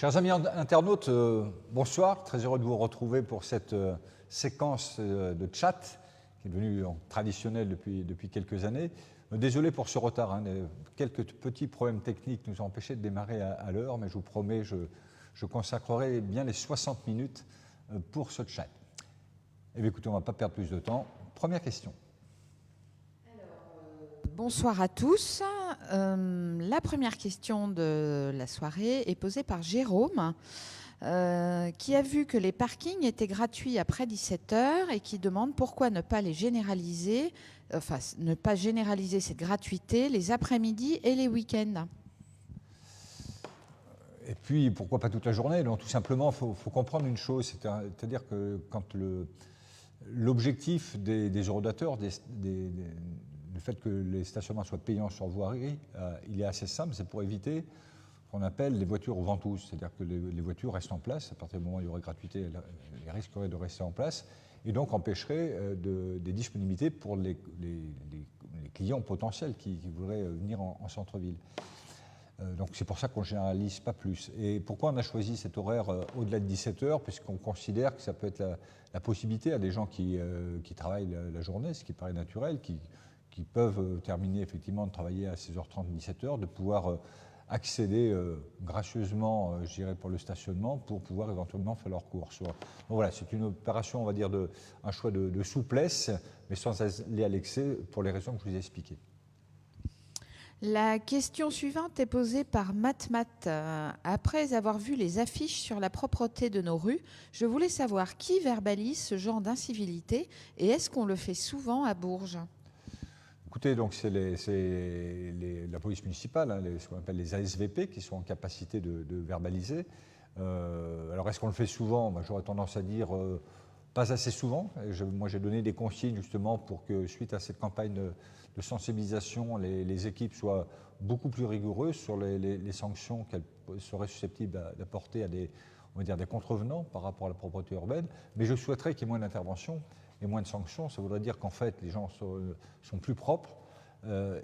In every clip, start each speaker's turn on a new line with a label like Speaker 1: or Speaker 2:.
Speaker 1: Chers amis internautes, bonsoir. Très heureux de vous retrouver pour cette séquence de chat qui est devenue traditionnelle depuis quelques années. Désolé pour ce retard, quelques petits problèmes techniques nous ont empêché de démarrer à l'heure, mais je vous promets, je consacrerai bien les 60 minutes pour ce chat. Eh bien, écoutez, on ne va pas perdre plus de temps. Première question.
Speaker 2: Bonsoir à tous. La première question de la soirée est posée par Jérôme, qui a vu que les parkings étaient gratuits après 17h et qui demande pourquoi ne pas les généraliser, ne pas généraliser cette gratuité les après-midi et les week-ends.
Speaker 1: Et puis, pourquoi pas toute la journée? Donc, tout simplement, il faut comprendre une chose, c'est-à-dire que quand l'objectif des eurodateurs, le fait que les stationnements soient payants sur voirie, il est assez simple, c'est pour éviter ce qu'on appelle les voitures aux ventouses, c'est-à-dire que les voitures restent en place, à partir du moment où il y aurait gratuité, elles risqueraient de rester en place, et donc empêcherait des disponibilités pour les clients potentiels qui voudraient venir en centre-ville. Donc c'est pour ça qu'on ne généralise pas plus. Et pourquoi on a choisi cet horaire au-delà de 17h? Puisqu'on considère que ça peut être la possibilité à des gens qui travaillent la journée, ce qui paraît naturel, qui peuvent terminer effectivement de travailler à 16h30, 17h, de pouvoir accéder gracieusement, je dirais, pour le stationnement, pour pouvoir éventuellement faire leurs courses. Donc voilà, c'est une opération, on va dire, un choix de souplesse, mais sans aller à l'excès pour les raisons que je vous ai expliquées.
Speaker 2: La question suivante est posée par Matmat. Après avoir vu les affiches sur la propreté de nos rues, je voulais savoir qui verbalise ce genre d'incivilité et est-ce qu'on le fait souvent à Bourges?
Speaker 1: Écoutez, donc c'est la police municipale, ce qu'on appelle les ASVP, qui sont en capacité de verbaliser. Alors est-ce qu'on le fait souvent? J'aurais tendance à dire pas assez souvent. Moi j'ai donné des consignes justement pour que suite à cette campagne de sensibilisation, les équipes soient beaucoup plus rigoureuses sur les sanctions qu'elles seraient susceptibles d'apporter à des contrevenants par rapport à la propreté urbaine. Mais je souhaiterais qu'il y ait moins d'interventions et moins de sanctions. Ça voudrait dire qu'en fait les gens sont plus propres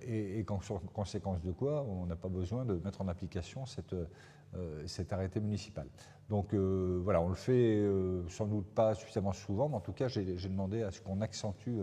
Speaker 1: et qu'en conséquence de quoi on n'a pas besoin de mettre en application cet arrêté municipal. Donc voilà, on le fait sans doute pas suffisamment souvent, mais en tout cas j'ai demandé à ce qu'on accentue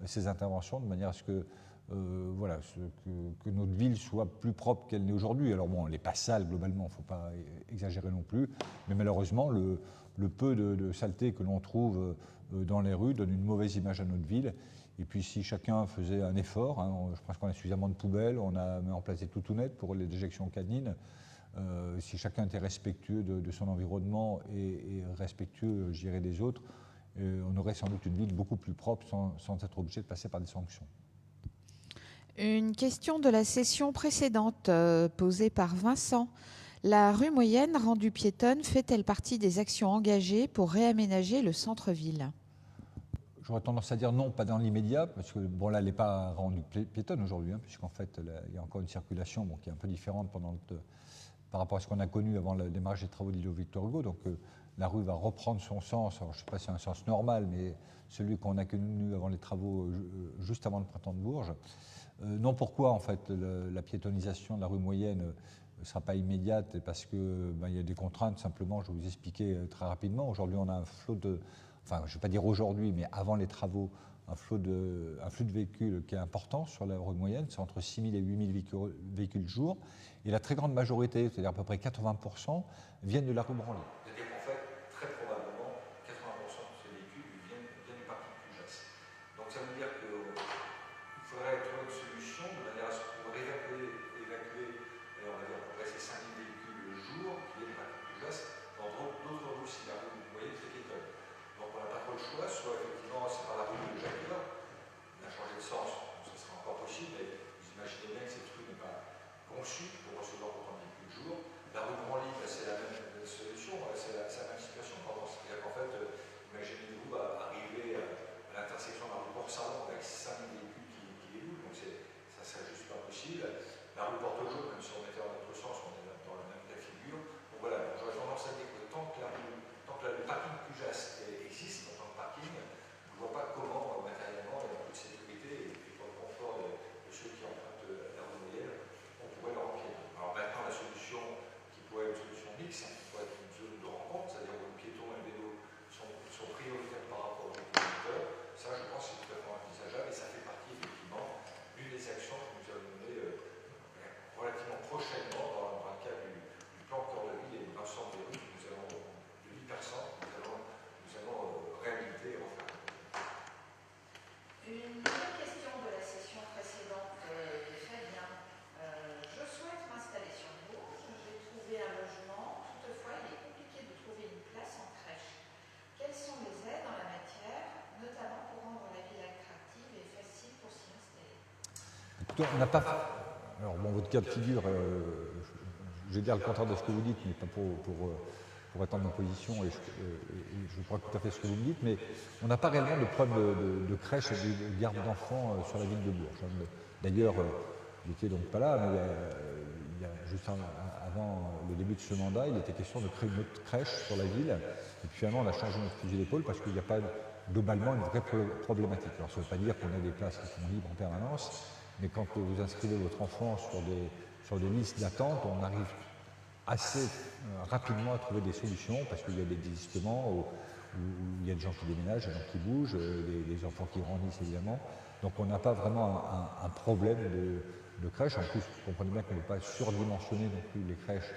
Speaker 1: ces interventions de manière à ce que que notre ville soit plus propre qu'elle n'est aujourd'hui. Alors bon, elle n'est pas sale globalement, il ne faut pas exagérer non plus, mais malheureusement le peu de saleté que l'on trouve dans les rues donne une mauvaise image à notre ville. Et puis si chacun faisait un effort, je pense qu'on a suffisamment de poubelles, on a mis en place des toutounettes pour les déjections canines. Si chacun était respectueux de son environnement et respectueux, je dirais, des autres, on aurait sans doute une ville beaucoup plus propre sans être obligé de passer par des sanctions.
Speaker 2: Une question de la session précédente posée par Vincent. La rue Moyenne, rendue piétonne, fait-elle partie des actions engagées pour réaménager le centre-ville?
Speaker 1: J'aurais tendance à dire non, pas dans l'immédiat, parce que bon, là, elle n'est pas rendue piétonne aujourd'hui, puisqu'en fait, il y a encore une circulation qui est un peu différente par rapport à ce qu'on a connu avant le démarrage des travaux de l'îlot Victor Hugo. Donc la rue va reprendre son sens, alors, je ne sais pas si c'est un sens normal, mais celui qu'on a connu avant les travaux, juste avant le printemps de Bourges. Non, pourquoi en fait la piétonisation de la rue Moyenne ne sera pas immédiate? Parce qu'il y a des contraintes, simplement, je vais vous expliquer très rapidement. Aujourd'hui, on a un flot je ne vais pas dire aujourd'hui, mais avant les travaux, un flux de véhicules qui est important sur la rue Moyenne, c'est entre 6 000 et 8 000 véhicules jour, et la très grande majorité, c'est-à-dire à peu près 80%, viennent de la rue Branly. C'est-à-dire qu'en fait, très probablement, 80% de ces véhicules viennent du parking Cujas. Donc ça veut dire qu'il faudrait trouver une solution de manière à ce qu'on évacuer, on va dire à peu près ces 5 000 véhicules le jour qui viennent du parking Cujas dans d'autres rues, si la rue Moyenne fait piétonne. Donc on n'a pas trop le choix, soit effectivement c'est par la rue de Jacques, on a changé de sens, donc ce sera encore possible, mais vous imaginez bien que cette rue n'est pas conçue pour recevoir autant de véhicules le jour. La rue Branly, c'est la même solution, c'est la On n'a pas. Alors, bon, votre cas de figure, je vais dire le contraire de ce que vous dites, mais pas pour attendre ma position, et je crois tout à fait ce que vous me dites, mais on n'a pas réellement de problème de crèche et de garde d'enfants sur la ville de Bourges. D'ailleurs, il n'était donc pas là, mais juste avant le début de ce mandat, il était question de créer une autre crèche sur la ville, et puis finalement on a changé notre fusil d'épaule parce qu'il n'y a pas globalement une vraie problématique. Alors ça ne veut pas dire qu'on a des places qui sont libres en permanence, mais quand vous inscrivez votre enfant sur des listes d'attente, on arrive assez rapidement à trouver des solutions parce qu'il y a des désistements où il y a des gens qui déménagent, des gens qui bougent, des enfants qui grandissent évidemment. Donc on n'a pas vraiment un problème de crèche. En plus, vous comprenez bien qu'on ne peut pas surdimensionner non plus les crèches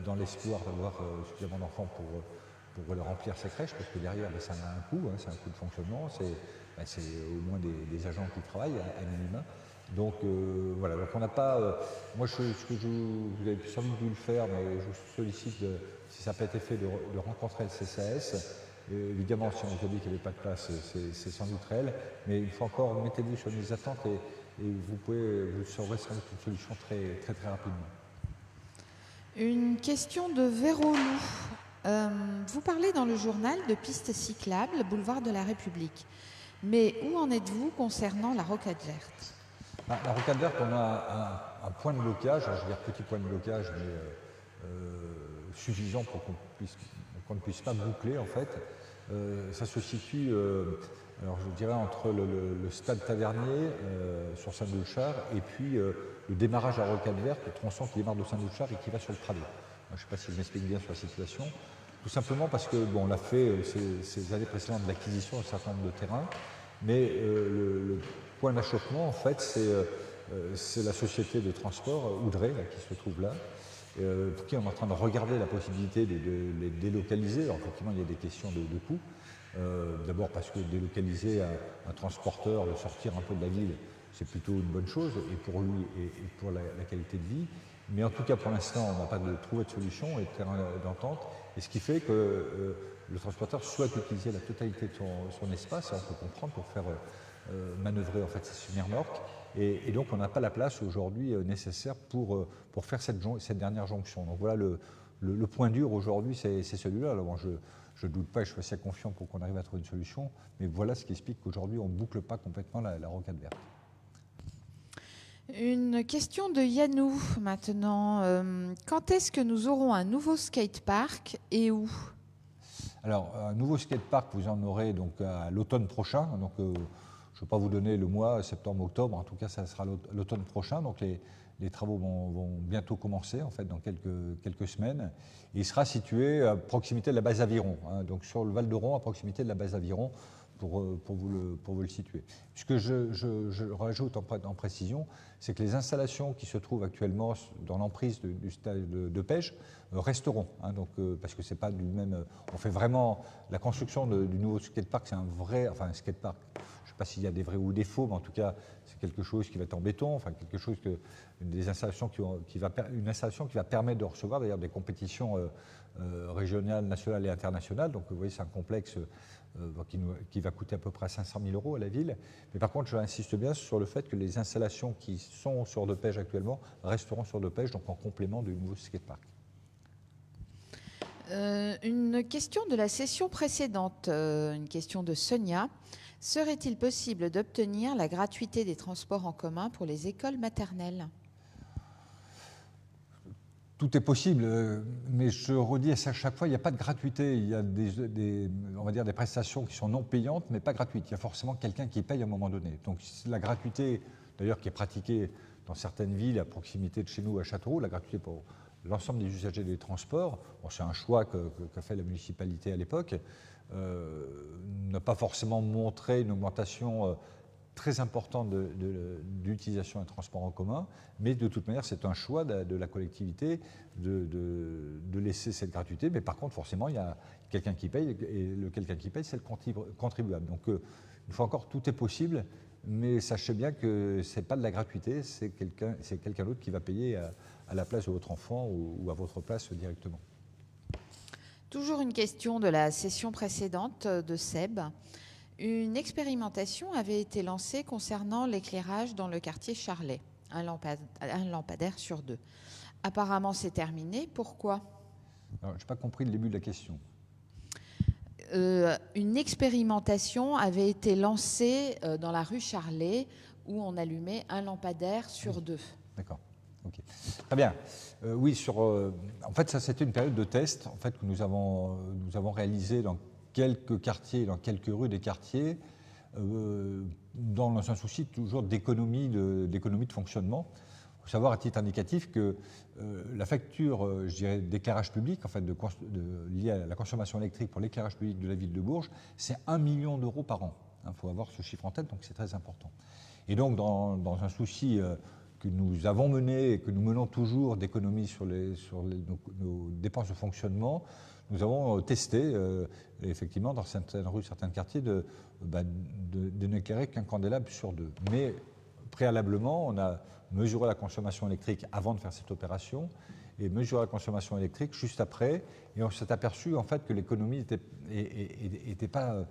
Speaker 1: dans l'espoir d'avoir suffisamment d'enfants pour remplir ces crèches, parce que derrière, ça a un coût, c'est un coût de fonctionnement, c'est au moins des agents qui travaillent à minima. Donc voilà, donc on n'a pas. Moi, vous avez sans doute dû le faire, mais je vous sollicite, si ça n'a pas été fait, de rencontrer le CCAS. Évidemment, si on vous a dit qu'il n'y avait pas de place, c'est sans doute réel, mais une fois encore, mettez-vous sur les attentes et vous saurez sans doute une solution très, très, très rapidement.
Speaker 2: Une question de Vérolou. Vous parlez dans le journal de pistes cyclables, boulevard de la République. Mais où en êtes-vous concernant la Rocade Verte ?
Speaker 1: La Rocade Verte, on a un point de blocage, je veux dire petit point de blocage, mais suffisant pour qu'on ne puisse pas boucler en fait. Ça se situe, alors je dirais, entre le stade Tavernier sur Saint-Doulchard et puis le démarrage à Rocade Verte, le tronçon qui démarre de Saint-Doulchard et qui va sur le Prado. Je ne sais pas si je m'explique bien sur la situation. Tout simplement parce que, bon, on l'a fait ces années précédentes de l'acquisition d'un certain nombre de terrains, mais le point d'achoppement, en fait, c'est la société de transport Oudrey, qui se trouve là, pour qui on est en train de regarder la possibilité de les délocaliser. Alors, effectivement, il y a des questions de coûts. D'abord parce que délocaliser un transporteur, le sortir un peu de la ville, c'est plutôt une bonne chose, et pour lui et pour la qualité de vie. Mais en tout cas, pour l'instant, on n'a pas trouvé de solution et de terrain d'entente, et ce qui fait que le transporteur souhaite utiliser la totalité de son espace, et on peut comprendre, pour faire manœuvrer en fait ces semi-remorques. Et donc, on n'a pas la place aujourd'hui nécessaire pour faire cette dernière jonction. Donc voilà, le point dur aujourd'hui, c'est celui-là. Alors, bon, je ne doute pas et je suis assez confiant pour qu'on arrive à trouver une solution, mais voilà ce qui explique qu'aujourd'hui, on ne boucle pas complètement la Rocade Verte.
Speaker 2: Une question de Yannou maintenant. Quand est-ce que nous aurons un nouveau skatepark et où ?
Speaker 1: Alors, un nouveau skatepark, vous en aurez donc à l'automne prochain. Donc, je ne vais pas vous donner le mois, septembre, octobre. En tout cas, ça sera l'automne prochain. Donc, les travaux vont bientôt commencer, en fait, dans quelques semaines. Et il sera situé à proximité de la base Aviron, donc sur le Val d'Oron, à proximité de la base Aviron, pour vous le situer. Ce que je rajoute en précision, c'est que les installations qui se trouvent actuellement dans l'emprise du stade de Pège resteront, donc, parce que c'est pas du même. On fait vraiment la construction du nouveau skatepark, c'est un skatepark. Je ne sais pas s'il y a des vrais ou des faux, mais en tout cas, c'est quelque chose qui va être en béton, enfin quelque chose une installation qui va permettre de recevoir d'ailleurs des compétitions régionales, nationales et internationales. Donc vous voyez, c'est un complexe qui va coûter à peu près 500 000 € à la ville. Mais par contre, j'insiste bien sur le fait que les installations qui sont sur Depège actuellement resteront sur Depège, donc en complément du nouveau skatepark.
Speaker 2: Une question de la session précédente, une question de Sonia. Serait-il possible d'obtenir la gratuité des transports en commun pour les écoles maternelles ?
Speaker 1: Tout est possible, mais je redis à chaque fois, il n'y a pas de gratuité. Il y a on va dire des prestations qui sont non payantes, mais pas gratuites. Il y a forcément quelqu'un qui paye à un moment donné. Donc la gratuité, d'ailleurs, qui est pratiquée dans certaines villes à proximité de chez nous, à Châteauroux, la gratuité pour l'ensemble des usagers des transports, c'est un choix qu'a fait la municipalité à l'époque, n'a pas forcément montré une augmentation très importante d'utilisation des transports en commun, mais de toute manière, c'est un choix de la collectivité de laisser cette gratuité. Mais par contre, forcément, il y a quelqu'un qui paye, et quelqu'un qui paye, c'est le contribuable. Donc, une fois encore, tout est possible, mais sachez bien que ce n'est pas de la gratuité, c'est quelqu'un d'autre qui va payer à la place de votre enfant ou à votre place directement.
Speaker 2: Toujours une question de la session précédente de Seb. Une expérimentation avait été lancée concernant l'éclairage dans le quartier Charlet, un lampadaire sur 2. Apparemment, c'est terminé. Pourquoi ?
Speaker 1: Alors, je n'ai pas compris le début de la question.
Speaker 2: Une expérimentation avait été lancée dans la rue Charlet où on allumait un lampadaire sur 2.
Speaker 1: D'accord. Okay. Très bien. Oui, en fait, ça c'était une période de test en fait, que nous avons réalisé dans quelques quartiers, dans quelques rues des quartiers, dans un souci toujours d'économie de fonctionnement. Il faut savoir à titre indicatif que la facture, je dirais, d'éclairage public, en fait, liée à la consommation électrique pour l'éclairage public de la ville de Bourges, c'est 1 million d'euros par an. Il faut avoir ce chiffre en tête, donc c'est très important. Et donc, dans un souci que nous avons mené et que nous menons toujours d'économie sur nos dépenses de fonctionnement, nous avons testé, effectivement, dans certaines rues, certains quartiers, de n'éclairer qu'un candélabre sur 2. Mais préalablement, on a mesuré la consommation électrique avant de faire cette opération et mesuré la consommation électrique juste après. Et on s'est aperçu, en fait, que l'économie n'était pas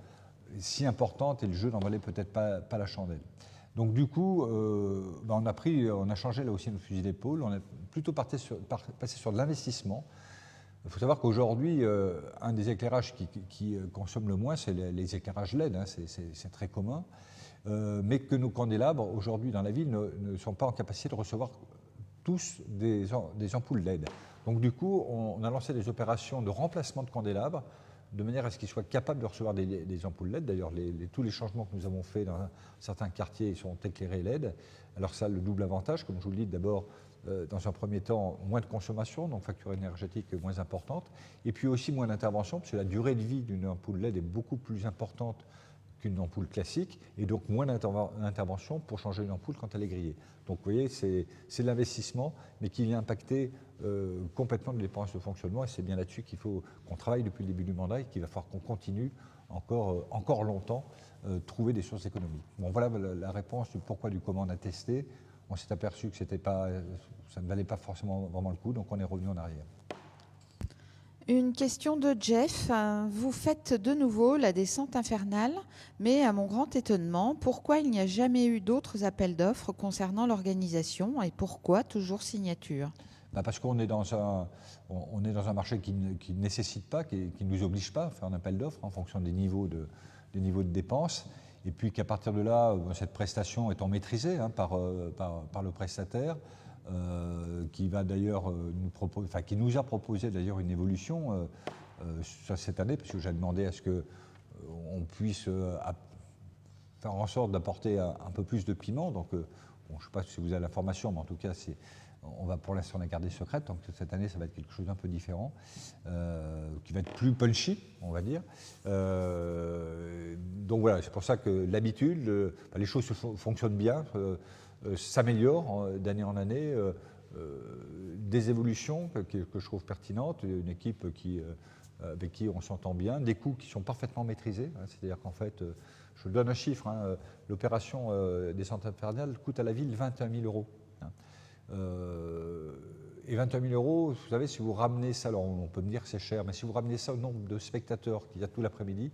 Speaker 1: si importante et le jeu n'en valait peut-être pas la chandelle. Donc du coup, on a changé là aussi notre fusil d'épaule, on est plutôt passé sur de l'investissement. Il faut savoir qu'aujourd'hui, un des éclairages qui consomme le moins, c'est les éclairages LED, hein, c'est très commun, mais que nos candélabres, aujourd'hui dans la ville, ne sont pas en capacité de recevoir tous des ampoules LED. Donc du coup, on a lancé des opérations de remplacement de candélabres, de manière à ce qu'ils soient capables de recevoir des ampoules LED. D'ailleurs, tous les changements que nous avons faits dans certains quartiers sont éclairés LED. Alors ça a le double avantage, comme je vous le dis, d'abord, dans un premier temps, moins de consommation, donc facture énergétique moins importante, et puis aussi moins d'intervention, parce que la durée de vie d'une ampoule LED est beaucoup plus importante qu'une ampoule classique, et donc moins d'intervention pour changer une ampoule quand elle est grillée. Donc vous voyez, c'est l'investissement, mais qui vient impacter complètement les dépenses de fonctionnement, et c'est bien là-dessus qu'il faut qu'on travaille depuis le début du mandat et qu'il va falloir qu'on continue encore longtemps trouver des sources d'économie. Bon, voilà la réponse du pourquoi du comment on a testé. On s'est aperçu que ça ne valait pas forcément vraiment le coup, donc on est revenu en arrière.
Speaker 2: Une question de Jeff. Vous faites de nouveau la descente infernale, mais à mon grand étonnement, pourquoi il n'y a jamais eu d'autres appels d'offres concernant l'organisation et pourquoi toujours signature ?
Speaker 1: Parce qu'on est dans un marché qui ne nécessite pas, qui ne nous oblige pas à faire un appel d'offres en fonction des niveaux de dépenses. Et puis qu'à partir de là, cette prestation étant maîtrisée par le prestataire, qui va d'ailleurs qui nous a proposé d'ailleurs une évolution cette année, parce que j'ai demandé à ce qu'on puisse faire en sorte d'apporter un peu plus de piment. Donc, je ne sais pas si vous avez l'information, mais en tout cas, on va pour l'instant la garder secrète, donc cette année ça va être quelque chose d'un peu différent, qui va être plus punchy, on va dire. Donc voilà, c'est pour ça que l'habitude, les choses fonctionnent bien, s'améliorent d'année en année, des évolutions que je trouve pertinentes, une équipe avec qui on s'entend bien, des coûts qui sont parfaitement maîtrisés, c'est-à-dire qu'en fait, je donne un chiffre, l'opération descente infernale coûte à la ville 21 000 euros. Et 21 000 euros, vous savez, si vous ramenez ça, alors on peut me dire que c'est cher, mais si vous ramenez ça au nombre de spectateurs qu'il y a tout l'après-midi,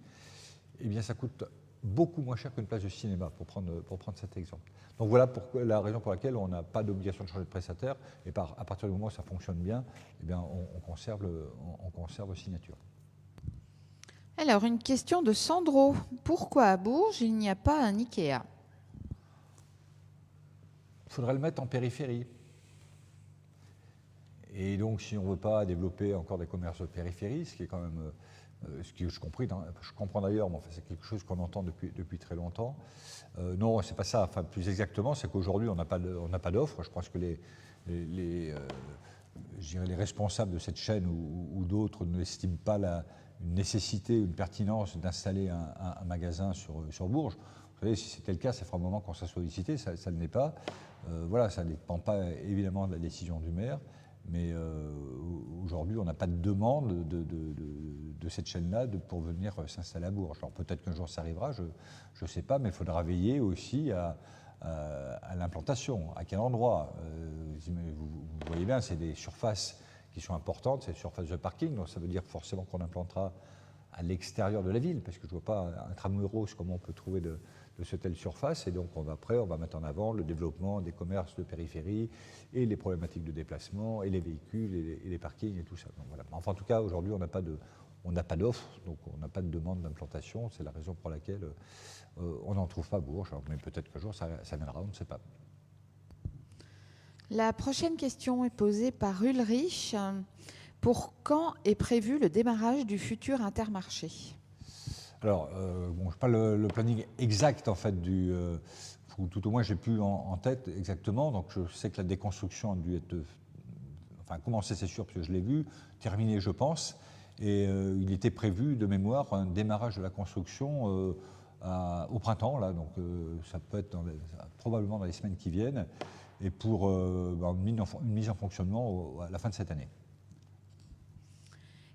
Speaker 1: eh bien ça coûte beaucoup moins cher qu'une place de cinéma, pour prendre cet exemple. Donc voilà la raison pour laquelle on n'a pas d'obligation de changer de prestataire, et à partir du moment où ça fonctionne bien, eh bien on conserve signature.
Speaker 2: Alors, une question de Sandro. Pourquoi à Bourges, il n'y a pas un Ikea ?
Speaker 1: Il faudrait le mettre en périphérie. Et donc, si on ne veut pas développer encore des commerces de périphérie, ce qui est quand même, ce que je comprends d'ailleurs, mais enfin, c'est quelque chose qu'on entend depuis très longtemps. Non, c'est pas ça. Enfin, plus exactement, c'est qu'aujourd'hui, on n'a pas d'offre. Je pense que les responsables de cette chaîne ou d'autres n'estiment pas une nécessité, une pertinence d'installer un magasin sur Bourges. Vous savez, si c'était le cas, ça fera un moment qu'on s'est sollicité, ça ne l'est pas. Voilà, ça ne dépend pas évidemment de la décision du maire. Mais aujourd'hui, on n'a pas de demande de cette chaîne-là pour venir s'installer à Bourges. Alors peut-être qu'un jour ça arrivera, je ne sais pas, mais il faudra veiller aussi à l'implantation. À quel endroit vous voyez bien, c'est des surfaces qui sont importantes, c'est des surfaces de parking, donc ça veut dire forcément qu'on implantera à l'extérieur de la ville, parce que je ne vois pas un Tramuros comment on peut trouver de ce telle surface. Et donc on va mettre en avant le développement des commerces de périphérie et les problématiques de déplacement et les véhicules et les parkings et tout ça. Donc, voilà. Enfin, en tout cas, aujourd'hui, on n'a pas d'offre, donc on n'a pas de demande d'implantation. C'est la raison pour laquelle on n'en trouve pas à Bourges. Mais peut-être qu'un jour ça viendra, on ne sait pas.
Speaker 2: La prochaine question est posée par Ulrich. Pour quand est prévu le démarrage du futur Intermarché ?
Speaker 1: Alors, je n'ai pas le planning exact, en fait, ou tout au moins, j'ai plus en tête exactement. Donc, je sais que la déconstruction a dû être, commencer, c'est sûr, parce que je l'ai vu, terminée, je pense. Et il était prévu, de mémoire, un démarrage de la construction au printemps, là. Donc, ça peut être probablement dans les semaines qui viennent, et pour une mise en fonctionnement à la fin de cette année.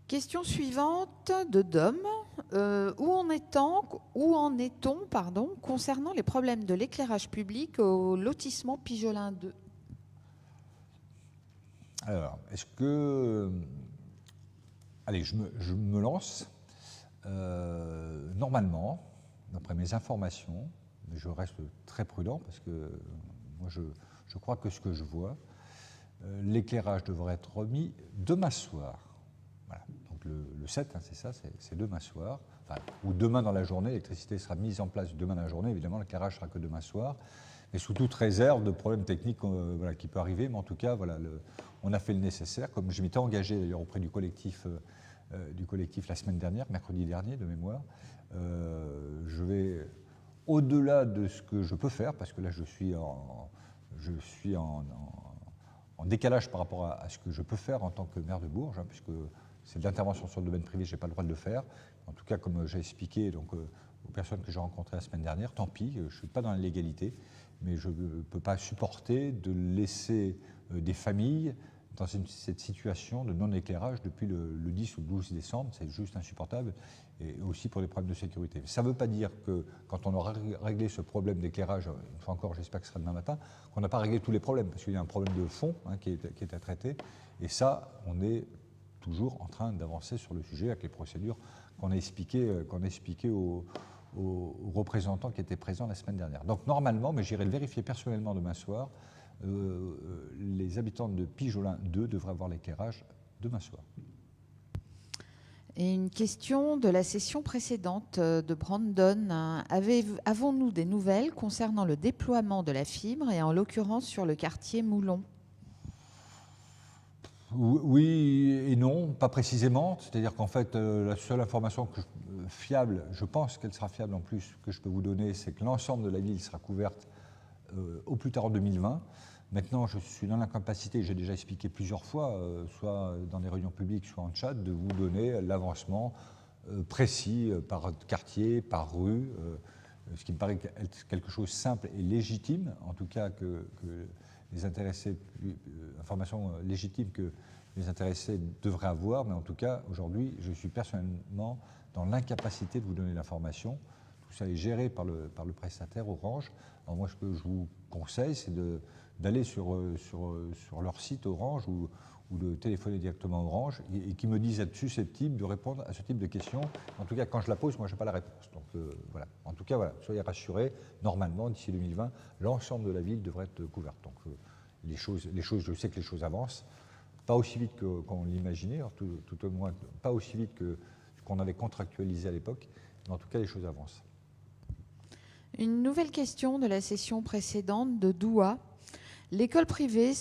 Speaker 2: Question suivante de Dom. Où en est-on concernant les problèmes de l'éclairage public au lotissement Pijolin 2 ?
Speaker 1: Alors, est-ce que... Allez, je me lance. Normalement, d'après mes informations, mais je reste très prudent parce que moi je crois que ce que je vois, l'éclairage devrait être remis demain soir. Voilà. Donc le 7, c'est ça, c'est demain soir. Ou demain dans la journée, l'électricité sera mise en place demain dans la journée. Évidemment, l'éclairage sera que demain soir. Mais sous toute réserve de problèmes techniques qui peuvent arriver. Mais en tout cas, on a fait le nécessaire. Comme je m'étais engagé d'ailleurs auprès du collectif la semaine dernière, mercredi dernier de mémoire, je vais au-delà de ce que je peux faire, parce que là je suis en décalage par rapport à ce que je peux faire en tant que maire de Bourges, puisque c'est de l'intervention sur le domaine privé, je n'ai pas le droit de le faire. En tout cas, comme j'ai expliqué aux personnes que j'ai rencontrées la semaine dernière, tant pis, je ne suis pas dans la légalité, mais je ne peux pas supporter de laisser des familles dans cette situation de non-éclairage depuis le 10 ou le 12 décembre. C'est juste insupportable, et aussi pour des problèmes de sécurité. Ça ne veut pas dire que quand on aura réglé ce problème d'éclairage, une fois encore, j'espère que ce sera demain matin, qu'on n'a pas réglé tous les problèmes, parce qu'il y a un problème de fond qui est à traiter, et ça, on est toujours en train d'avancer sur le sujet avec les procédures qu'on a expliquées aux représentants qui étaient présents la semaine dernière. Donc normalement, mais j'irai le vérifier personnellement demain soir, les habitants de Pijolin 2 devraient avoir l'éclairage demain soir.
Speaker 2: Et une question de la session précédente de Brandon. Avons-nous des nouvelles concernant le déploiement de la fibre, et en l'occurrence sur le quartier Moulon ?
Speaker 1: Oui et non, pas précisément. C'est-à-dire qu'en fait, la seule information fiable, je pense qu'elle sera fiable en plus, que je peux vous donner, c'est que l'ensemble de la ville sera couverte au plus tard en 2020. Maintenant, je suis dans l'incapacité, j'ai déjà expliqué plusieurs fois, soit dans des réunions publiques, soit en chat, de vous donner l'avancement précis par quartier, par rue, ce qui me paraît être quelque chose de simple et légitime, en tout cas que les intéressés, informations légitimes que les intéressés devraient avoir, mais en tout cas, aujourd'hui, je suis personnellement dans l'incapacité de vous donner l'information. Tout ça est géré par le prestataire Orange. Alors moi, ce que je vous conseille, c'est d'aller sur leur site Orange ou de téléphoner directement à Orange et qui me disent être susceptibles de répondre à ce type de questions. En tout cas, quand je la pose, moi, je n'ai pas la réponse. Donc voilà. En tout cas, voilà, soyez rassurés. Normalement, d'ici 2020, l'ensemble de la ville devrait être couverte. Donc les choses, je sais que les choses avancent. Pas aussi vite qu'on l'imaginait, tout au moins pas aussi vite que ce qu'on avait contractualisé à l'époque. Mais en tout cas, les choses avancent.
Speaker 2: Une nouvelle question de la session précédente de Doua. L'école privée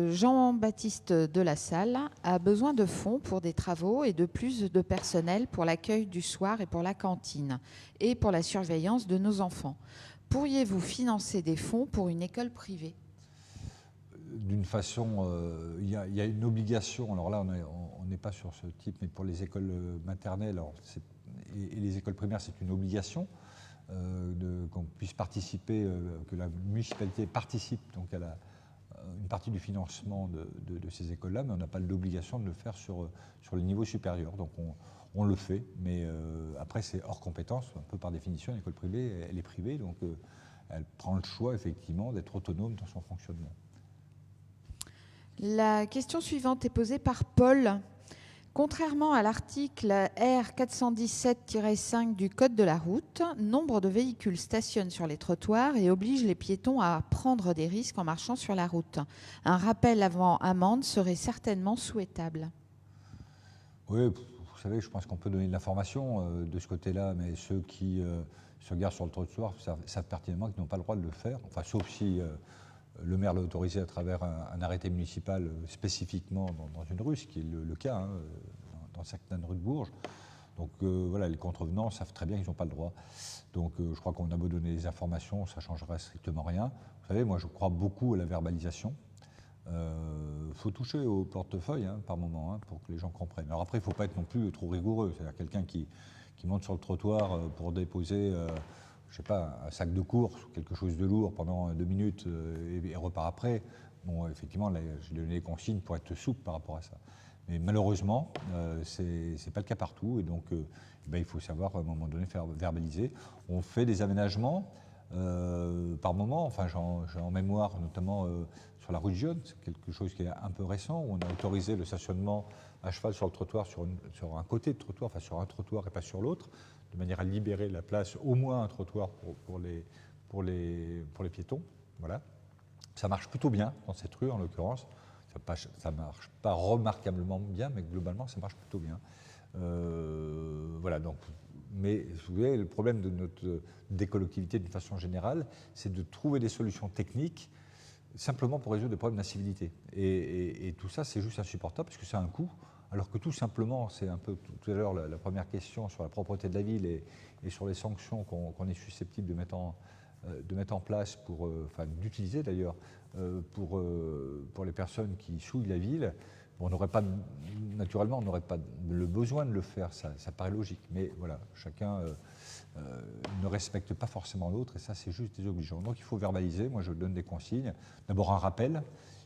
Speaker 2: Jean-Baptiste de la Salle a besoin de fonds pour des travaux et de plus de personnel pour l'accueil du soir et pour la cantine et pour la surveillance de nos enfants. Pourriez-vous financer des fonds pour une école privée ?
Speaker 1: D'une façon, il y a une obligation, alors là on n'est pas sur ce type, mais pour les écoles maternelles et les écoles primaires, c'est une obligation. Qu'on puisse participer, que la municipalité participe donc à une partie du financement de ces écoles-là, mais on n'a pas l'obligation de le faire sur le niveau supérieur. Donc on le fait, mais après c'est hors compétence, un peu par définition, l'école privée, elle est privée, donc elle prend le choix effectivement d'être autonome dans son fonctionnement.
Speaker 2: La question suivante est posée par Paul. Contrairement à l'article R 417-5 du Code de la route, nombre de véhicules stationnent sur les trottoirs et obligent les piétons à prendre des risques en marchant sur la route. Un rappel avant amende serait certainement souhaitable.
Speaker 1: Oui, vous savez, je pense qu'on peut donner de l'information de ce côté-là, mais ceux qui se garent sur le trottoir savent pertinemment qu'ils n'ont pas le droit de le faire, enfin, sauf si le maire l'a autorisé à travers un arrêté municipal spécifiquement dans une rue, ce qui est le cas hein, dans certaines rues de Bourges. Donc voilà, les contrevenants savent très bien qu'ils n'ont pas le droit. Donc je crois qu'on a beau donner des informations, ça ne changera strictement rien. Vous savez, moi je crois beaucoup à la verbalisation. Il faut toucher au portefeuille hein, par moment hein, pour que les gens comprennent. Alors après, il ne faut pas être non plus trop rigoureux. C'est-à-dire quelqu'un qui monte sur le trottoir pour déposer je sais pas, un sac de course ou quelque chose de lourd pendant 2 minutes et repart après. Bon, effectivement, là, j'ai donné des consignes pour être souple par rapport à ça. Mais malheureusement, ce n'est pas le cas partout. Et donc, il faut savoir à un moment donné faire verbaliser. On fait des aménagements par moment. Enfin, j'ai en mémoire notamment sur la rue de Gionne, c'est quelque chose qui est un peu récent, où on a autorisé le stationnement à cheval sur le trottoir, sur un côté de trottoir, enfin sur un trottoir et pas sur l'autre, de manière à libérer la place, au moins un trottoir pour les piétons. Voilà. Ça marche plutôt bien dans cette rue, en l'occurrence. Ça ne marche pas remarquablement bien, mais globalement, ça marche plutôt bien. Voilà, donc, mais vous voyez, le problème des collectivités, d'une façon générale, c'est de trouver des solutions techniques simplement pour résoudre des problèmes d'incivilité. Et tout ça, c'est juste insupportable, parce que ça a un coût. Alors que tout simplement, c'est un peu tout à l'heure la première question sur la propreté de la ville et sur les sanctions qu'on est susceptible de mettre en place, enfin d'utiliser d'ailleurs, pour les personnes qui souillent la ville. Bon, naturellement, on n'aurait pas le besoin de le faire, ça paraît logique. Mais voilà, chacun ne respecte pas forcément l'autre et ça, c'est juste désobligeant. Donc il faut verbaliser. Moi, je donne des consignes. D'abord un rappel,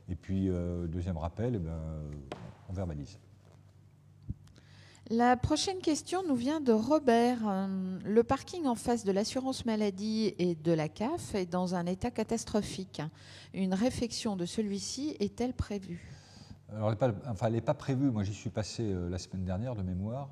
Speaker 1: et puis deuxième rappel, on verbalise.
Speaker 2: La prochaine question nous vient de Robert. Le parking en face de l'assurance maladie et de la CAF est dans un état catastrophique. Une réfection de celui-ci est-elle prévue ?
Speaker 1: Alors, elle n'est pas prévue. Moi, j'y suis passé la semaine dernière de mémoire.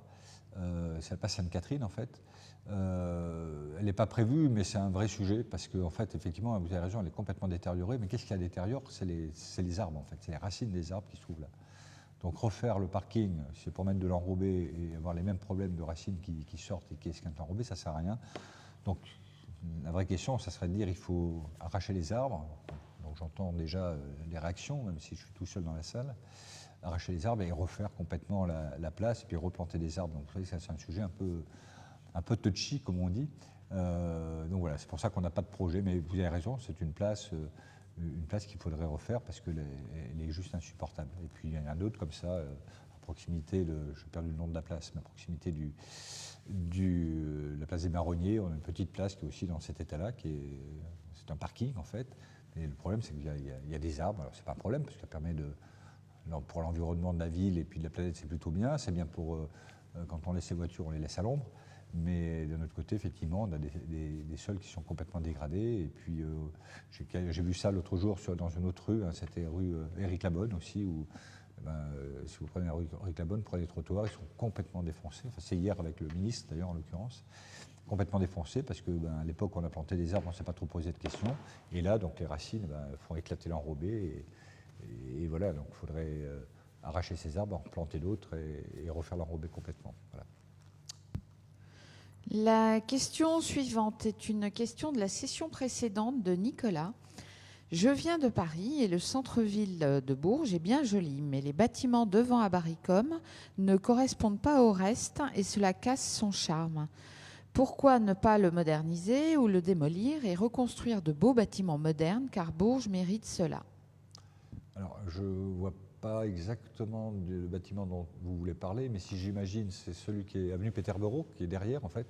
Speaker 1: C'est la place Sainte-Catherine, en fait. Elle n'est pas prévue, mais c'est un vrai sujet parce qu'en fait, effectivement, vous avez raison, elle est complètement détériorée. Mais qu'est-ce qui la détériore ? C'est les arbres, en fait. C'est les racines des arbres qui se trouvent là. Donc refaire le parking, c'est pour mettre de l'enrobé et avoir les mêmes problèmes de racines qui sortent et qui esquintent l'enrobé, ça ne sert à rien. Donc la vraie question, ça serait de dire il faut arracher les arbres. Donc j'entends déjà les réactions, même si je suis tout seul dans la salle. Arracher les arbres et refaire complètement la place et puis replanter des arbres. Donc vous savez, c'est un sujet un peu touchy, comme on dit. Donc voilà, c'est pour ça qu'on n'a pas de projet, mais vous avez raison, c'est une place qu'il faudrait refaire parce qu'elle est juste insupportable. Et puis il y en a un autre comme ça, à proximité, je perds le nom de la place, mais à proximité de la place des Marronniers, on a une petite place qui est aussi dans cet état-là, c'est un parking en fait. Et le problème, c'est qu'il y a des arbres. Alors c'est pas un problème parce que ça permet pour l'environnement de la ville et puis de la planète, c'est plutôt bien. C'est bien pour quand on laisse les voitures, on les laisse à l'ombre. Mais de notre côté, effectivement, on a des sols qui sont complètement dégradés. Et puis, j'ai vu ça l'autre jour dans une autre rue, hein, c'était rue Éric Labonne aussi, où si vous prenez la rue Éric Labonne, prenez les trottoirs, ils sont complètement défoncés. Enfin, c'est hier avec le ministre, d'ailleurs, en l'occurrence. Complètement défoncés, parce qu'à l'époque, on a planté des arbres, on ne s'est pas trop posé de questions. Et là, donc, les racines font éclater l'enrobé. Et voilà, donc il faudrait arracher ces arbres, en planter d'autres et refaire l'enrobé complètement. Voilà.
Speaker 2: La question suivante est une question de la session précédente de Nicolas. Je viens de Paris et le centre-ville de Bourges est bien joli, mais les bâtiments devant à Barricom ne correspondent pas au reste et cela casse son charme. Pourquoi ne pas le moderniser ou le démolir et reconstruire de beaux bâtiments modernes, car Bourges mérite cela ?
Speaker 1: Alors, je ne vois pas exactement le bâtiment dont vous voulez parler, mais si j'imagine, c'est celui qui est avenue Péterborough, qui est derrière, en fait.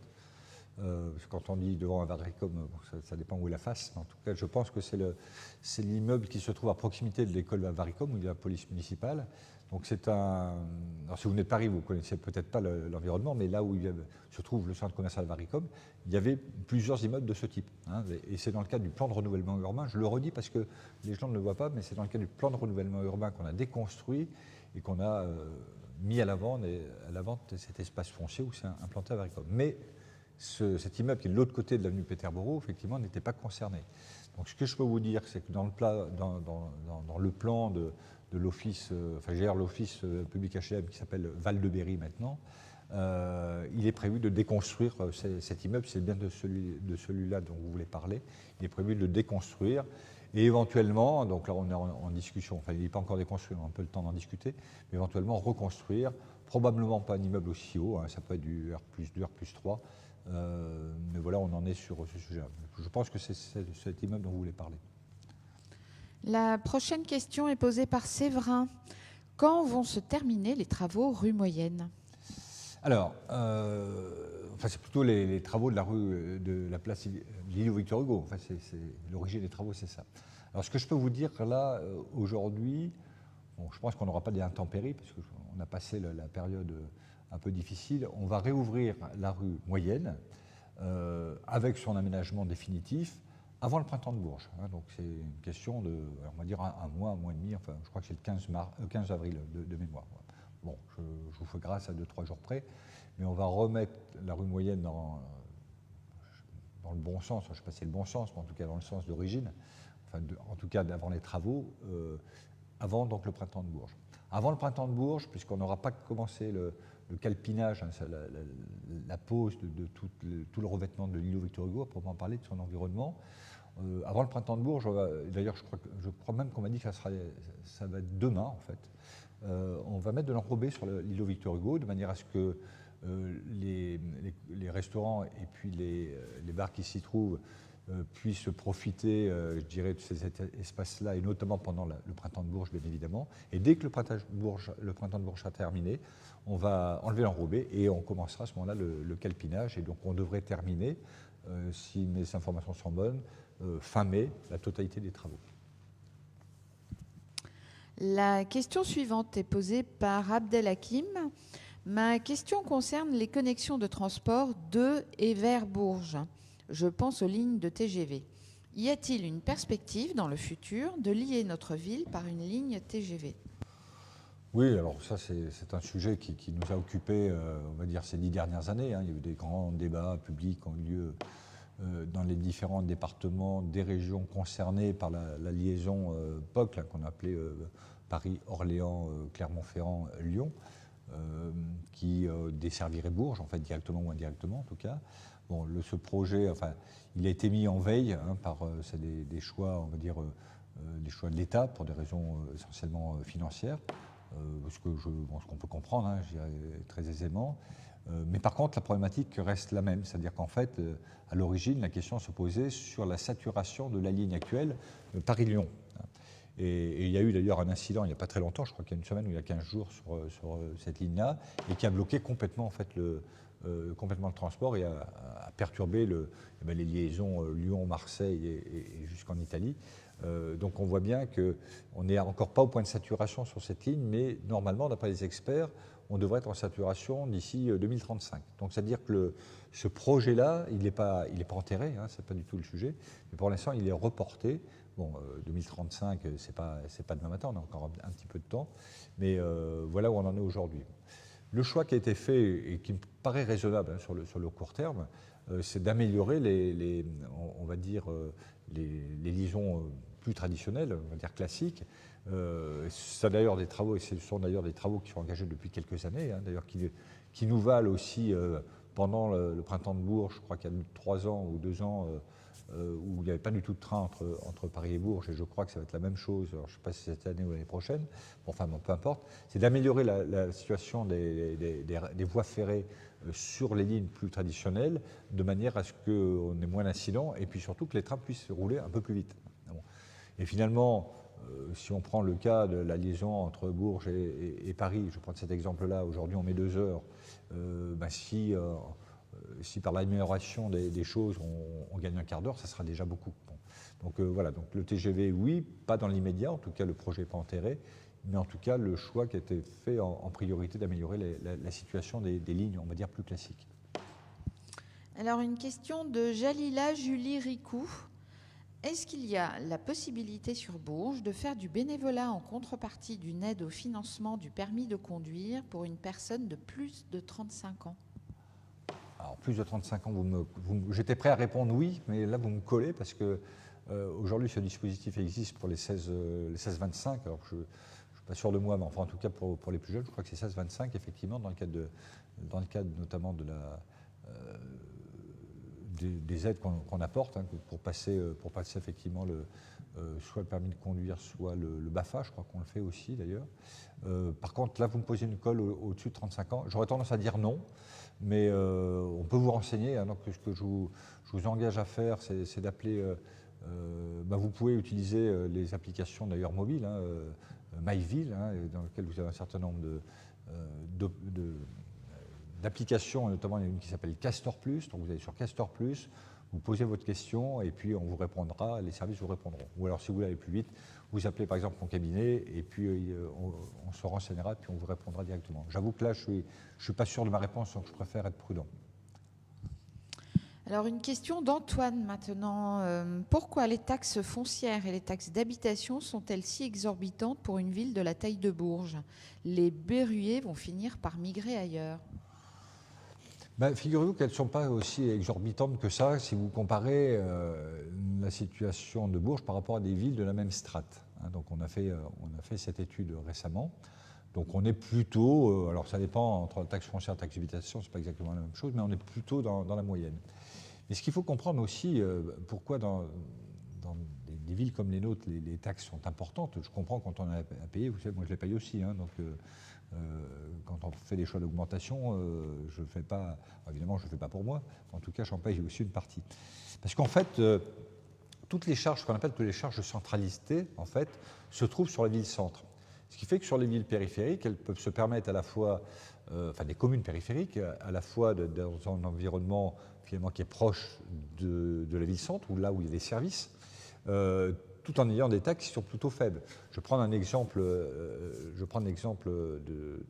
Speaker 1: Parce que quand on dit devant un Barricom, ça dépend où est la face. Mais en tout cas, je pense que c'est l'immeuble qui se trouve à proximité de l'école à Barricom, où il y a la police municipale. Donc c'est alors si vous venez de Paris, vous ne connaissez peut-être pas l'environnement, mais là où se trouve le centre commercial Barricom, il y avait plusieurs immeubles de ce type. Hein, et c'est dans le cadre du plan de renouvellement urbain, je le redis parce que les gens ne le voient pas, mais c'est dans le cadre du plan de renouvellement urbain qu'on a déconstruit et qu'on a mis à la vente cet espace foncier où c'est implanté agricole. Mais cet immeuble qui est de l'autre côté de l'avenue Peterborough, effectivement, n'était pas concerné. Donc ce que je peux vous dire, c'est que dans le plan de l'office, enfin je gère l'office public HLM qui s'appelle Val de Berry maintenant, il est prévu de déconstruire cet immeuble, c'est bien de celui-là dont vous voulez parler, il est prévu de le déconstruire et éventuellement, donc là on est en discussion, enfin il n'est pas encore déconstruit, on a un peu le temps d'en discuter, mais éventuellement reconstruire, probablement pas un immeuble aussi haut, hein, ça peut être du R+2, R+3, mais voilà, on en est sur ce sujet. Je pense que c'est cet immeuble dont vous voulez parler.
Speaker 2: La prochaine question est posée par Séverin. Quand vont se terminer les travaux rue Moyenne ?
Speaker 1: Alors, enfin, c'est plutôt les travaux de la rue de la place Lilo Victor Hugo. Enfin, l'origine des travaux, c'est ça. Alors, ce que je peux vous dire là, aujourd'hui, bon, je pense qu'on n'aura pas d'intempéries, parce qu'on a passé la période un peu difficile. On va réouvrir la rue Moyenne avec son aménagement définitif avant le printemps de Bourges. Hein, donc, c'est une question de, on va dire, un mois et demi. Enfin, je crois que c'est le 15 avril de mémoire. Bon, je vous fais grâce à 2-3 jours près, mais on va remettre la rue Moyenne dans le bon sens, je ne sais pas si c'est le bon sens, mais en tout cas dans le sens d'origine, enfin en tout cas avant les travaux, avant donc le printemps de Bourges. Avant le printemps de Bourges, puisqu'on n'aura pas commencé le calpinage, hein, la pose de tout le revêtement de l'îlot Victor Hugo, à proprement parler de son environnement, avant le printemps de Bourges, d'ailleurs je crois même qu'on m'a dit que ça va être demain en fait, on va mettre de l'enrobé sur l'îlot Victor Hugo de manière à ce que les restaurants et puis les bars qui s'y trouvent puissent profiter, je dirais, de ces espaces-là, et notamment pendant le printemps de Bourges, bien évidemment. Et dès que le printemps de Bourges sera terminé, on va enlever l'enrobé et on commencera à ce moment-là le calpinage. Et donc on devrait terminer, si mes informations sont bonnes, fin mai, la totalité des travaux.
Speaker 2: La question suivante est posée par Abdelhakim. Ma question concerne les connexions de transport de et vers Bourges. Je pense aux lignes de TGV. Y a-t-il une perspective dans le futur de lier notre ville par une ligne TGV ?
Speaker 1: Oui, alors ça c'est un sujet qui nous a occupés, on va dire, ces 10 dernières années. Hein. Il y a eu des grands débats publics qui ont eu lieu dans les différents départements des régions concernées par la liaison POC, qu'on a appelée Paris, Orléans, Clermont-Ferrand, Lyon, qui desservirait Bourges, en fait, directement ou indirectement en tout cas. Bon, ce projet, enfin, il a été mis en veille hein, par des choix, on va dire, des choix de l'État pour des raisons essentiellement financières, ce qu'on peut comprendre, hein, je dirais, très aisément. Mais par contre, la problématique reste la même, c'est-à-dire qu'en fait, à l'origine, la question se posait sur la saturation de la ligne actuelle Paris-Lyon. Et il y a eu d'ailleurs un incident il n'y a pas très longtemps, je crois qu'il y a une semaine ou il y a 15 jours sur cette ligne-là, et qui a bloqué complètement, en fait, complètement le transport et a perturbé les liaisons Lyon-Marseille et jusqu'en Italie. Donc on voit bien qu'on n'est encore pas au point de saturation sur cette ligne, mais normalement, d'après les experts, on devrait être en saturation d'ici 2035. Donc c'est-à-dire que ce projet-là, il n'est pas enterré, hein, ce n'est pas du tout le sujet, mais pour l'instant, il est reporté. Bon, 2035, c'est pas demain matin, on a encore un petit peu de temps, mais voilà où on en est aujourd'hui. Le choix qui a été fait et qui me paraît raisonnable hein, sur le court terme, c'est d'améliorer on va dire, les liaisons plus traditionnelles, on va dire classiques. Ça d'ailleurs des travaux, et ce sont d'ailleurs des travaux qui sont engagés depuis quelques années, hein, d'ailleurs qui nous valent aussi pendant le printemps de Bourges, je crois qu'il y a 3 ans ou 2 ans, où il n'y avait pas du tout de train entre Paris et Bourges, et je crois que ça va être la même chose, alors je ne sais pas si cette année ou l'année prochaine, enfin bon, peu importe, c'est d'améliorer la situation des voies ferrées sur les lignes plus traditionnelles, de manière à ce qu'on ait moins d'incidents, et puis surtout que les trains puissent rouler un peu plus vite. Bon. Et finalement, si on prend le cas de la liaison entre Bourges et Paris, je prends cet exemple-là, aujourd'hui on met 2 heures, si par l'amélioration des choses on gagne un quart d'heure, ça sera déjà beaucoup. Bon. Donc voilà, donc le TGV, oui, pas dans l'immédiat, en tout cas le projet n'est pas enterré, mais en tout cas le choix qui a été fait en priorité d'améliorer la situation des lignes, on va dire, plus classiques.
Speaker 2: Alors une question de Jalila Julie Ricou. Est-ce qu'il y a la possibilité sur Bourges de faire du bénévolat en contrepartie d'une aide au financement du permis de conduire pour une personne de plus de 35 ans?
Speaker 1: Alors, plus de 35 ans, j'étais prêt à répondre oui, mais là, vous me collez parce que aujourd'hui, ce dispositif existe pour les 16-25. Alors, je ne suis pas sûr de moi, mais enfin, en tout cas, pour les plus jeunes, je crois que c'est 16-25, effectivement, dans le cadre notamment des aides qu'on apporte pour passer effectivement soit le permis de conduire, soit le BAFA, je crois qu'on le fait aussi d'ailleurs. Par contre, là, vous me posez une colle au-dessus de 35 ans. J'aurais tendance à dire non, mais on peut vous renseigner. Donc, ce que je vous engage à faire, c'est d'appeler. Vous pouvez utiliser les applications d'ailleurs mobiles, MyVille, dans lesquelles vous avez un certain nombre d'applications, notamment il y en a une qui s'appelle Castor Plus. Donc vous allez sur Castor Plus, vous posez votre question et puis on vous répondra, les services vous répondront. Ou alors si vous voulez aller plus vite, vous appelez par exemple mon cabinet et puis on se renseignera et puis on vous répondra directement. J'avoue que là, je ne suis pas sûr de ma réponse, donc je préfère être prudent.
Speaker 2: Alors une question d'Antoine maintenant. Pourquoi les taxes foncières et les taxes d'habitation sont-elles si exorbitantes pour une ville de la taille de Bourges? Les berruyers vont finir par migrer ailleurs.
Speaker 1: Figurez-vous qu'elles ne sont pas aussi exorbitantes que ça si vous comparez la situation de Bourges par rapport à des villes de la même strate. Donc on a fait cette étude récemment. Donc on est plutôt, alors ça dépend entre la taxe foncière et la taxe d'habitation, ce n'est pas exactement la même chose, mais on est plutôt dans la moyenne. Mais ce qu'il faut comprendre aussi, pourquoi dans des villes comme les nôtres, les taxes sont importantes. Je comprends quand on a à payer, vous savez, moi je les paye aussi. Donc quand on fait des choix d'augmentation, je ne fais pas, évidemment je ne le fais pas pour moi, en tout cas j'en paye aussi une partie. Parce qu'en fait, toutes les charges, ce qu'on appelle toutes les charges de centralité, en fait, se trouvent sur la ville-centre. Ce qui fait que sur les villes périphériques, elles peuvent se permettre à la fois, des communes périphériques, à la fois dans un environnement finalement qui est proche de la ville-centre, ou là où il y a des services, tout en ayant des taxes qui sont plutôt faibles. Je prends l'exemple de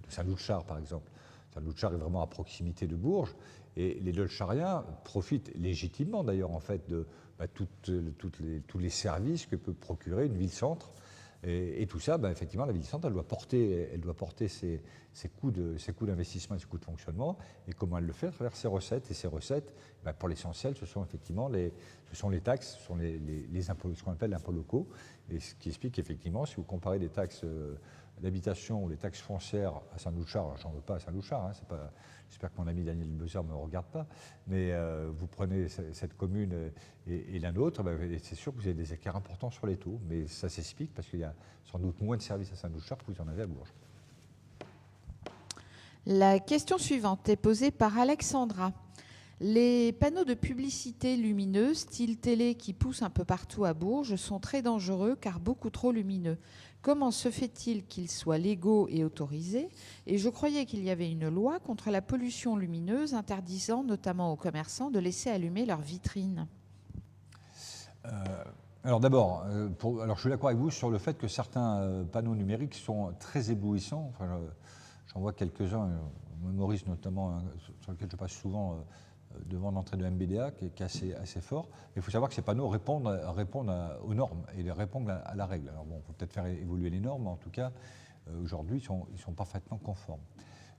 Speaker 1: Saint-Loup-de-Char, par exemple. Saint-Loup-de-Char est vraiment à proximité de Bourges, et les Dolchariens profitent légitimement, d'ailleurs, en fait, de tous les services que peut procurer une ville-centre. Et tout ça, effectivement, la ville-centre, elle doit porter ses coûts d'investissement et ses coûts de fonctionnement. Et comment elle le fait? À travers ses recettes. Et ces recettes, pour l'essentiel, ce sont effectivement les taxes, ce sont les impôts, ce qu'on appelle les impôts locaux. Et ce qui explique qu'effectivement, si vous comparez des taxes d'habitation ou les taxes foncières à Saint-Loup-de-Char, j'en veux pas à Saint-Loup-de-Char, j'espère que mon ami Daniel Beuzer ne me regarde pas, mais vous prenez cette commune et la nôtre, c'est sûr que vous avez des écarts importants sur les taux, mais ça s'explique parce qu'il y a sans doute moins de services à Saint-Loup-de-Char que vous en avez à Bourges.
Speaker 2: La question suivante est posée par Alexandra. Les panneaux de publicité lumineuse, style télé, qui poussent un peu partout à Bourges, sont très dangereux car beaucoup trop lumineux. Comment se fait-il qu'ils soient légaux et autorisés? Et je croyais qu'il y avait une loi contre la pollution lumineuse interdisant notamment aux commerçants de laisser allumer leurs vitrines.
Speaker 1: Alors d'abord, je suis d'accord avec vous sur le fait que certains panneaux numériques sont très éblouissants. J'en vois quelques-uns, Maurice notamment, sur lequel je passe souvent devant l'entrée de MBDA, qui est assez fort. Il faut savoir que ces panneaux répondent aux normes et répondent à la règle. Alors bon, il faut peut-être faire évoluer les normes, mais en tout cas, aujourd'hui, ils sont parfaitement conformes.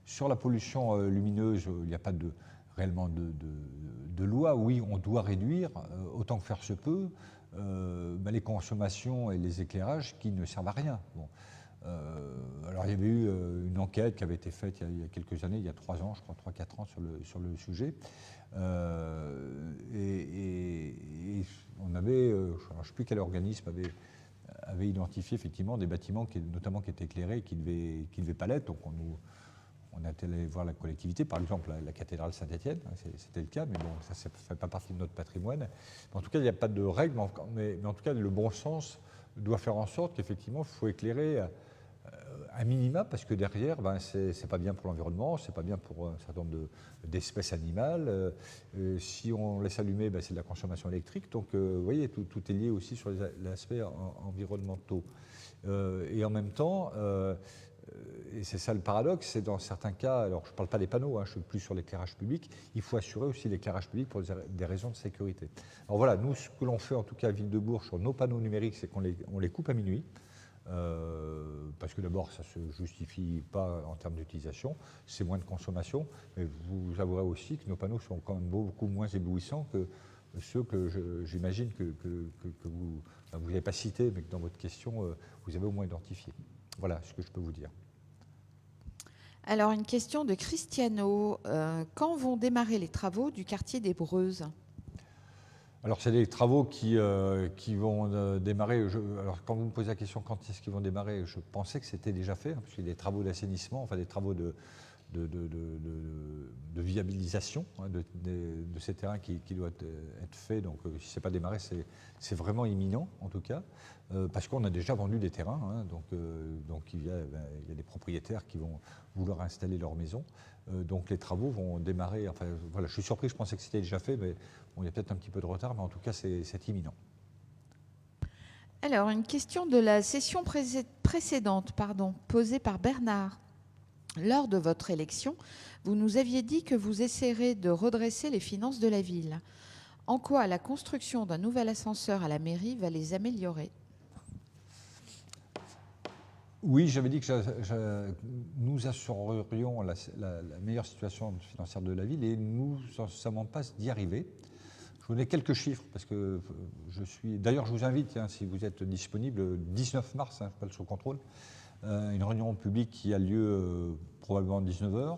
Speaker 1: Sur la pollution lumineuse, il n'y a pas réellement de loi. Oui, on doit réduire, autant que faire se peut, les consommations et les éclairages qui ne servent à rien. Bon. Alors il y avait eu une enquête qui avait été faite il y a quelques années, il y a 3 ans, je crois 3-4 ans sur le sujet. Et on avait, je ne sais plus quel organisme avait identifié effectivement des bâtiments notamment qui étaient éclairés et qui ne devaient pas l'être. Donc on a été allé voir la collectivité, par exemple la cathédrale Saint-Étienne, c'était le cas, mais bon, ça ne fait pas partie de notre patrimoine. En tout cas, il n'y a pas de règle, mais en tout cas, le bon sens doit faire en sorte qu'effectivement, il faut éclairer à minima, parce que derrière, c'est pas bien pour l'environnement, c'est pas bien pour un certain nombre d'espèces animales. Si on laisse allumer, c'est de la consommation électrique. Donc, vous voyez, tout est lié aussi sur les aspects environnementaux. Et en même temps, et c'est ça le paradoxe, c'est dans certains cas, alors je ne parle pas des panneaux, hein, je suis plus sur l'éclairage public, il faut assurer aussi l'éclairage public pour des raisons de sécurité. Alors voilà, nous, ce que l'on fait en tout cas à Ville de Bourges sur nos panneaux numériques, c'est qu'on les coupe à minuit. Parce que d'abord, ça ne se justifie pas en termes d'utilisation, c'est moins de consommation, mais vous avouerez aussi que nos panneaux sont quand même beaucoup moins éblouissants que ceux que j'imagine que vous n'avez pas cités, mais que dans votre question, vous avez au moins identifié. Voilà ce que je peux vous dire.
Speaker 2: Alors, une question de Cristiano. Quand vont démarrer les travaux du quartier des Breuses ?
Speaker 1: Alors, c'est des travaux qui vont démarrer. Alors, quand vous me posez la question quand est-ce qu'ils vont démarrer, je pensais que c'était déjà fait, hein, parce qu'il y a des travaux d'assainissement, enfin des travaux de viabilisation hein, de ces terrains qui doivent être faits. Donc, si ce n'est pas démarré, c'est vraiment imminent, en tout cas, parce qu'on a déjà vendu des terrains. Hein, donc il y a des propriétaires qui vont vouloir installer leur maison. Donc, les travaux vont démarrer. Enfin, voilà, je suis surpris, je pensais que c'était déjà fait, mais bon, il y a peut-être un petit peu de retard, mais en tout cas, c'est imminent.
Speaker 2: Alors, une question de la session précédente, posée par Bernard. Lors de votre élection, vous nous aviez dit que vous essaierez de redresser les finances de la ville. En quoi la construction d'un nouvel ascenseur à la mairie va les améliorer ?
Speaker 1: Oui, j'avais dit que nous assurerions la meilleure situation financière de la ville et nous ne sommes pas d'y arriver. Je vous donne quelques chiffres parce que D'ailleurs, je vous invite, hein, si vous êtes disponible, le 19 mars, hein, je parle sous contrôle, une réunion publique qui a lieu probablement à 19h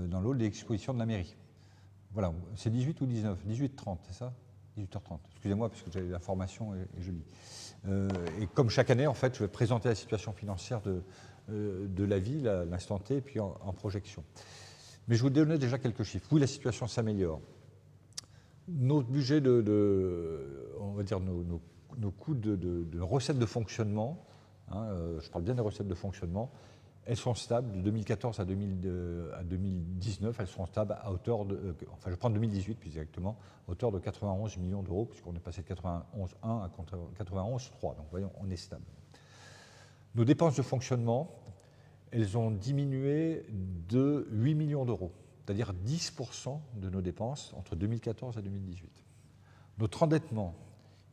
Speaker 1: dans l'hall d'exposition de la mairie. Voilà, c'est 18 ou 19 18h30, c'est ça 18h30. Excusez-moi parce que j'ai l'information et je lis. Et comme chaque année, en fait, je vais présenter la situation financière de la ville à l'instant T et puis en projection. Mais je vous donnais déjà quelques chiffres. Oui, la situation s'améliore. Nos budgets on va dire nos coûts de recettes de fonctionnement, hein, je parle bien des recettes de fonctionnement, elles sont stables de 2014 à 2019, elles sont stables à hauteur de, enfin je prends 2018 plus exactement, à hauteur de 91 millions d'euros, puisqu'on est passé de 91,1 à 91,3, donc voyons, on est stable. Nos dépenses de fonctionnement, elles ont diminué de 8 millions d'euros, c'est-à-dire 10% de nos dépenses entre 2014 et 2018. Notre endettement,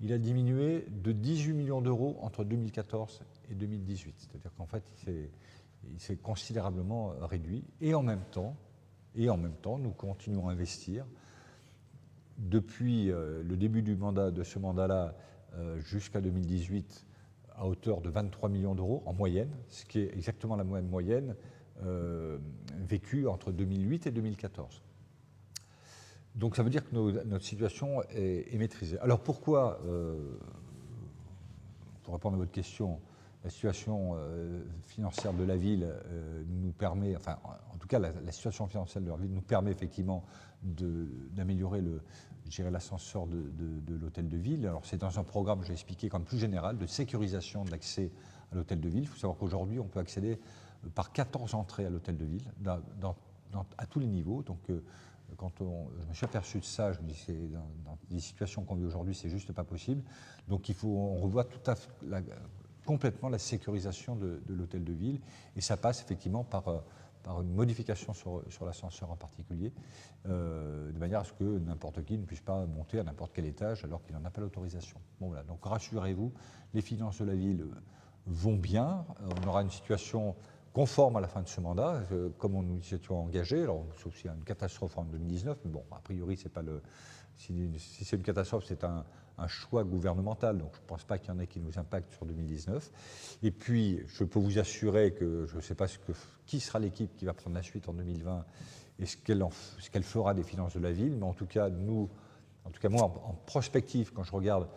Speaker 1: il a diminué de 18 millions d'euros entre 2014 et 2018, c'est-à-dire qu'en fait, il s'est considérablement réduit. Et en même temps, nous continuons à investir. Depuis le début de ce mandat-là jusqu'à 2018, à hauteur de 23 millions d'euros en moyenne, ce qui est exactement la même moyenne vécue entre 2008 et 2014. Donc ça veut dire que notre situation est maîtrisée. Alors pourquoi, pour répondre à votre question, la situation financière de la ville nous permet, enfin en tout cas la situation financière de la ville nous permet effectivement d'améliorer l'ascenseur de l'hôtel de ville. Alors c'est dans un programme, je vais expliquer, comme plus général, de sécurisation de l'accès à l'hôtel de ville. Il faut savoir qu'aujourd'hui on peut accéder par 14 entrées à l'hôtel de ville, à tous les niveaux. Donc quand je me suis aperçu de ça, je me dis que dans les situations qu'on vit aujourd'hui, c'est juste pas possible. Donc on revoit tout à fait complètement la sécurisation de l'hôtel de ville, et ça passe effectivement par une modification sur l'ascenseur en particulier, de manière à ce que n'importe qui ne puisse pas monter à n'importe quel étage alors qu'il n'en a pas l'autorisation. Bon, voilà. Donc rassurez-vous, les finances de la ville vont bien, on aura une situation conforme à la fin de ce mandat, comme on nous y étions engagés, alors, sauf s'il y a une catastrophe en 2019, mais bon, a priori, c'est pas si c'est une catastrophe, c'est un choix gouvernemental, donc je ne pense pas qu'il y en ait qui nous impactent sur 2019. Et puis, je peux vous assurer que je ne sais pas qui sera l'équipe qui va prendre la suite en 2020 et ce qu'elle fera des finances de la ville, mais en tout cas, moi, en prospective, quand je regarde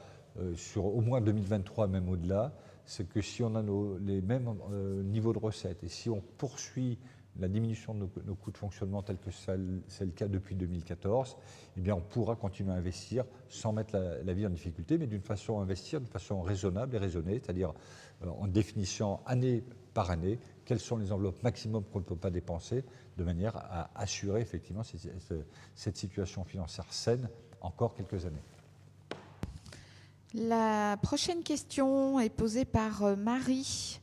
Speaker 1: sur au moins 2023, même au-delà, c'est que si on a les mêmes niveaux de recettes et si on poursuit la diminution de nos coûts de fonctionnement tel que c'est le cas depuis 2014, eh bien on pourra continuer à investir sans mettre la vie en difficulté, mais d'une façon raisonnable et raisonnée, c'est-à-dire en définissant année par année quelles sont les enveloppes maximum qu'on ne peut pas dépenser, de manière à assurer effectivement cette situation financière saine encore quelques années.
Speaker 2: La prochaine question est posée par Marie.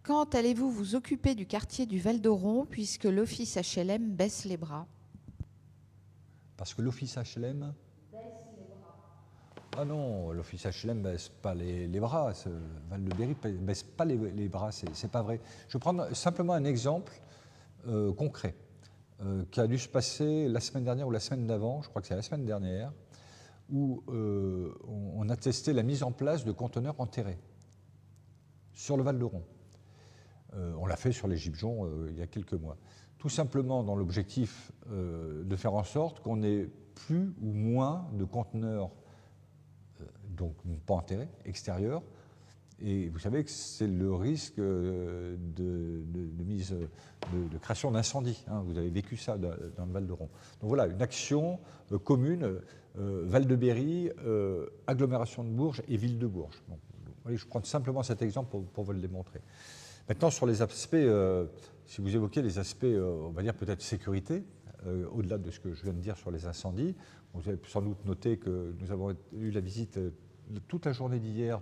Speaker 2: Quand allez-vous vous occuper du quartier du Val-d'Oron puisque l'Office HLM baisse les bras?
Speaker 1: Parce que l'Office HLM... Ah non, l'Office HLM ne baisse pas les bras. Val-de-Berry ne baisse pas les bras, c'est pas vrai. Je vais prendre simplement un exemple concret qui a dû se passer la semaine dernière ou la semaine d'avant, je crois que c'est la semaine dernière, où on a testé la mise en place de conteneurs enterrés sur le Val-d'Oron. On l'a fait sur les Gibjons il y a quelques mois. Tout simplement dans l'objectif de faire en sorte qu'on ait plus ou moins de conteneurs, donc pas enterrés, extérieurs. Et vous savez que c'est le risque de création d'incendie. Hein. Vous avez vécu ça dans le Val-d'Oron. Donc voilà, une action commune, Val-de-Berry, agglomération de Bourges et ville de Bourges. Donc, allez, je prends simplement cet exemple pour vous le démontrer. Maintenant, sur les aspects, si vous évoquez les aspects, on va dire peut-être sécurité, au-delà de ce que je viens de dire sur les incendies, vous avez sans doute noté que nous avons eu la visite toute la journée d'hier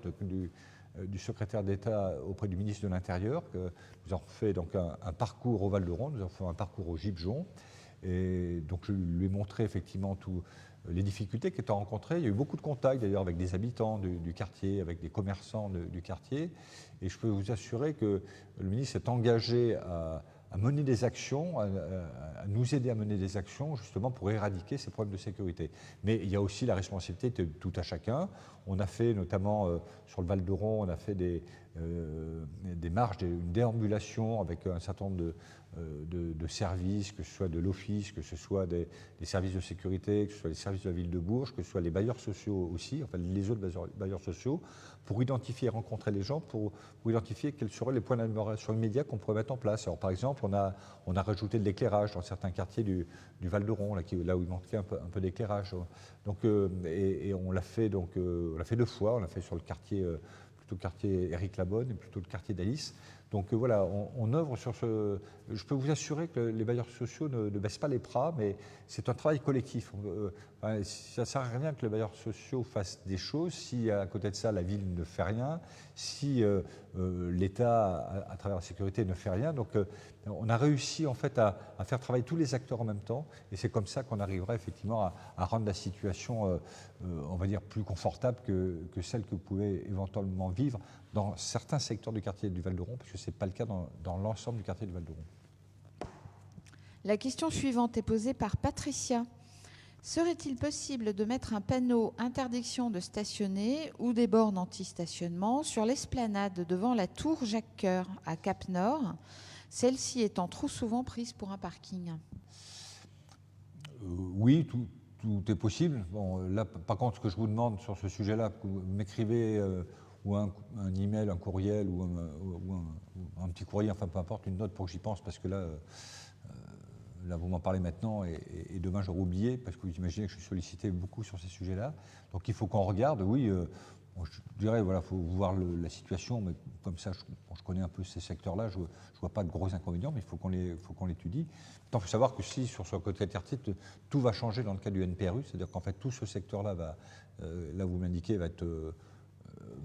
Speaker 1: du secrétaire d'État auprès du ministre de l'Intérieur. Nous avons fait donc un parcours au Val-d'Oron, nous avons fait un parcours au Gibjon. Et donc je lui ai montré effectivement toutes les difficultés qu'il a rencontrées. Il y a eu beaucoup de contacts d'ailleurs avec des habitants du quartier, avec des commerçants du quartier. Et je peux vous assurer que le ministre s'est engagé à mener des actions, à nous aider à mener des actions justement pour éradiquer ces problèmes de sécurité. Mais il y a aussi la responsabilité de tout à chacun. On a fait notamment sur le Val-d'Oron, on a fait des marches, une déambulation avec un certain nombre de services, que ce soit de l'office, que ce soit des services de sécurité, que ce soit les services de la ville de Bourges, que ce soit les bailleurs sociaux aussi, enfin les autres bailleurs sociaux, pour identifier et rencontrer les gens, pour identifier quels seraient les points d'amélioration immédiats qu'on pourrait mettre en place. Alors par exemple, on a rajouté de l'éclairage dans certains quartiers du Val-d'Oron, là où il manquait un peu d'éclairage. Donc, et on l'a fait, on l'a fait 2 fois, on l'a fait sur plutôt le quartier Éric Labonne et plutôt le quartier d'Alice. Donc voilà, on œuvre sur ce... Je peux vous assurer que les bailleurs sociaux ne baissent pas les bras, mais c'est un travail collectif. Ça ne sert à rien que les bailleurs sociaux fassent des choses si à côté de ça la ville ne fait rien, si l'État à travers la sécurité ne fait rien. Donc on a réussi en fait à faire travailler tous les acteurs en même temps, et c'est comme ça qu'on arrivera effectivement à rendre la situation, on va dire, plus confortable que celle que vous pouvez éventuellement vivre dans certains secteurs du quartier du Val-d'Oron, parce que ce n'est pas le cas dans l'ensemble du quartier du Val-d'Oron.
Speaker 2: La question suivante est posée par Patricia. Serait-il possible de mettre un panneau interdiction de stationner ou des bornes anti-stationnement sur l'esplanade devant la tour Jacques-Cœur à Cap-Nord, celle-ci étant trop souvent prise pour un parking?
Speaker 1: Oui, tout est possible. Bon, là, par contre, ce que je vous demande sur ce sujet-là, que vous m'écrivez ou un email, un courriel ou un petit courrier, enfin peu importe, une note pour que j'y pense, parce que là, vous m'en parlez maintenant et demain j'aurai oublié, parce que vous imaginez que je suis sollicité beaucoup sur ces sujets-là. Donc il faut qu'on regarde, oui, je dirais, voilà, il faut voir la situation, mais comme ça, je connais un peu ces secteurs-là, je ne vois pas de gros inconvénients, mais il faut qu'on l'étudie. Maintenant, il faut savoir que si sur ce côté quartier, tout va changer dans le cas du NPRU, c'est-à-dire qu'en fait, tout ce secteur-là, là vous m'indiquez, va être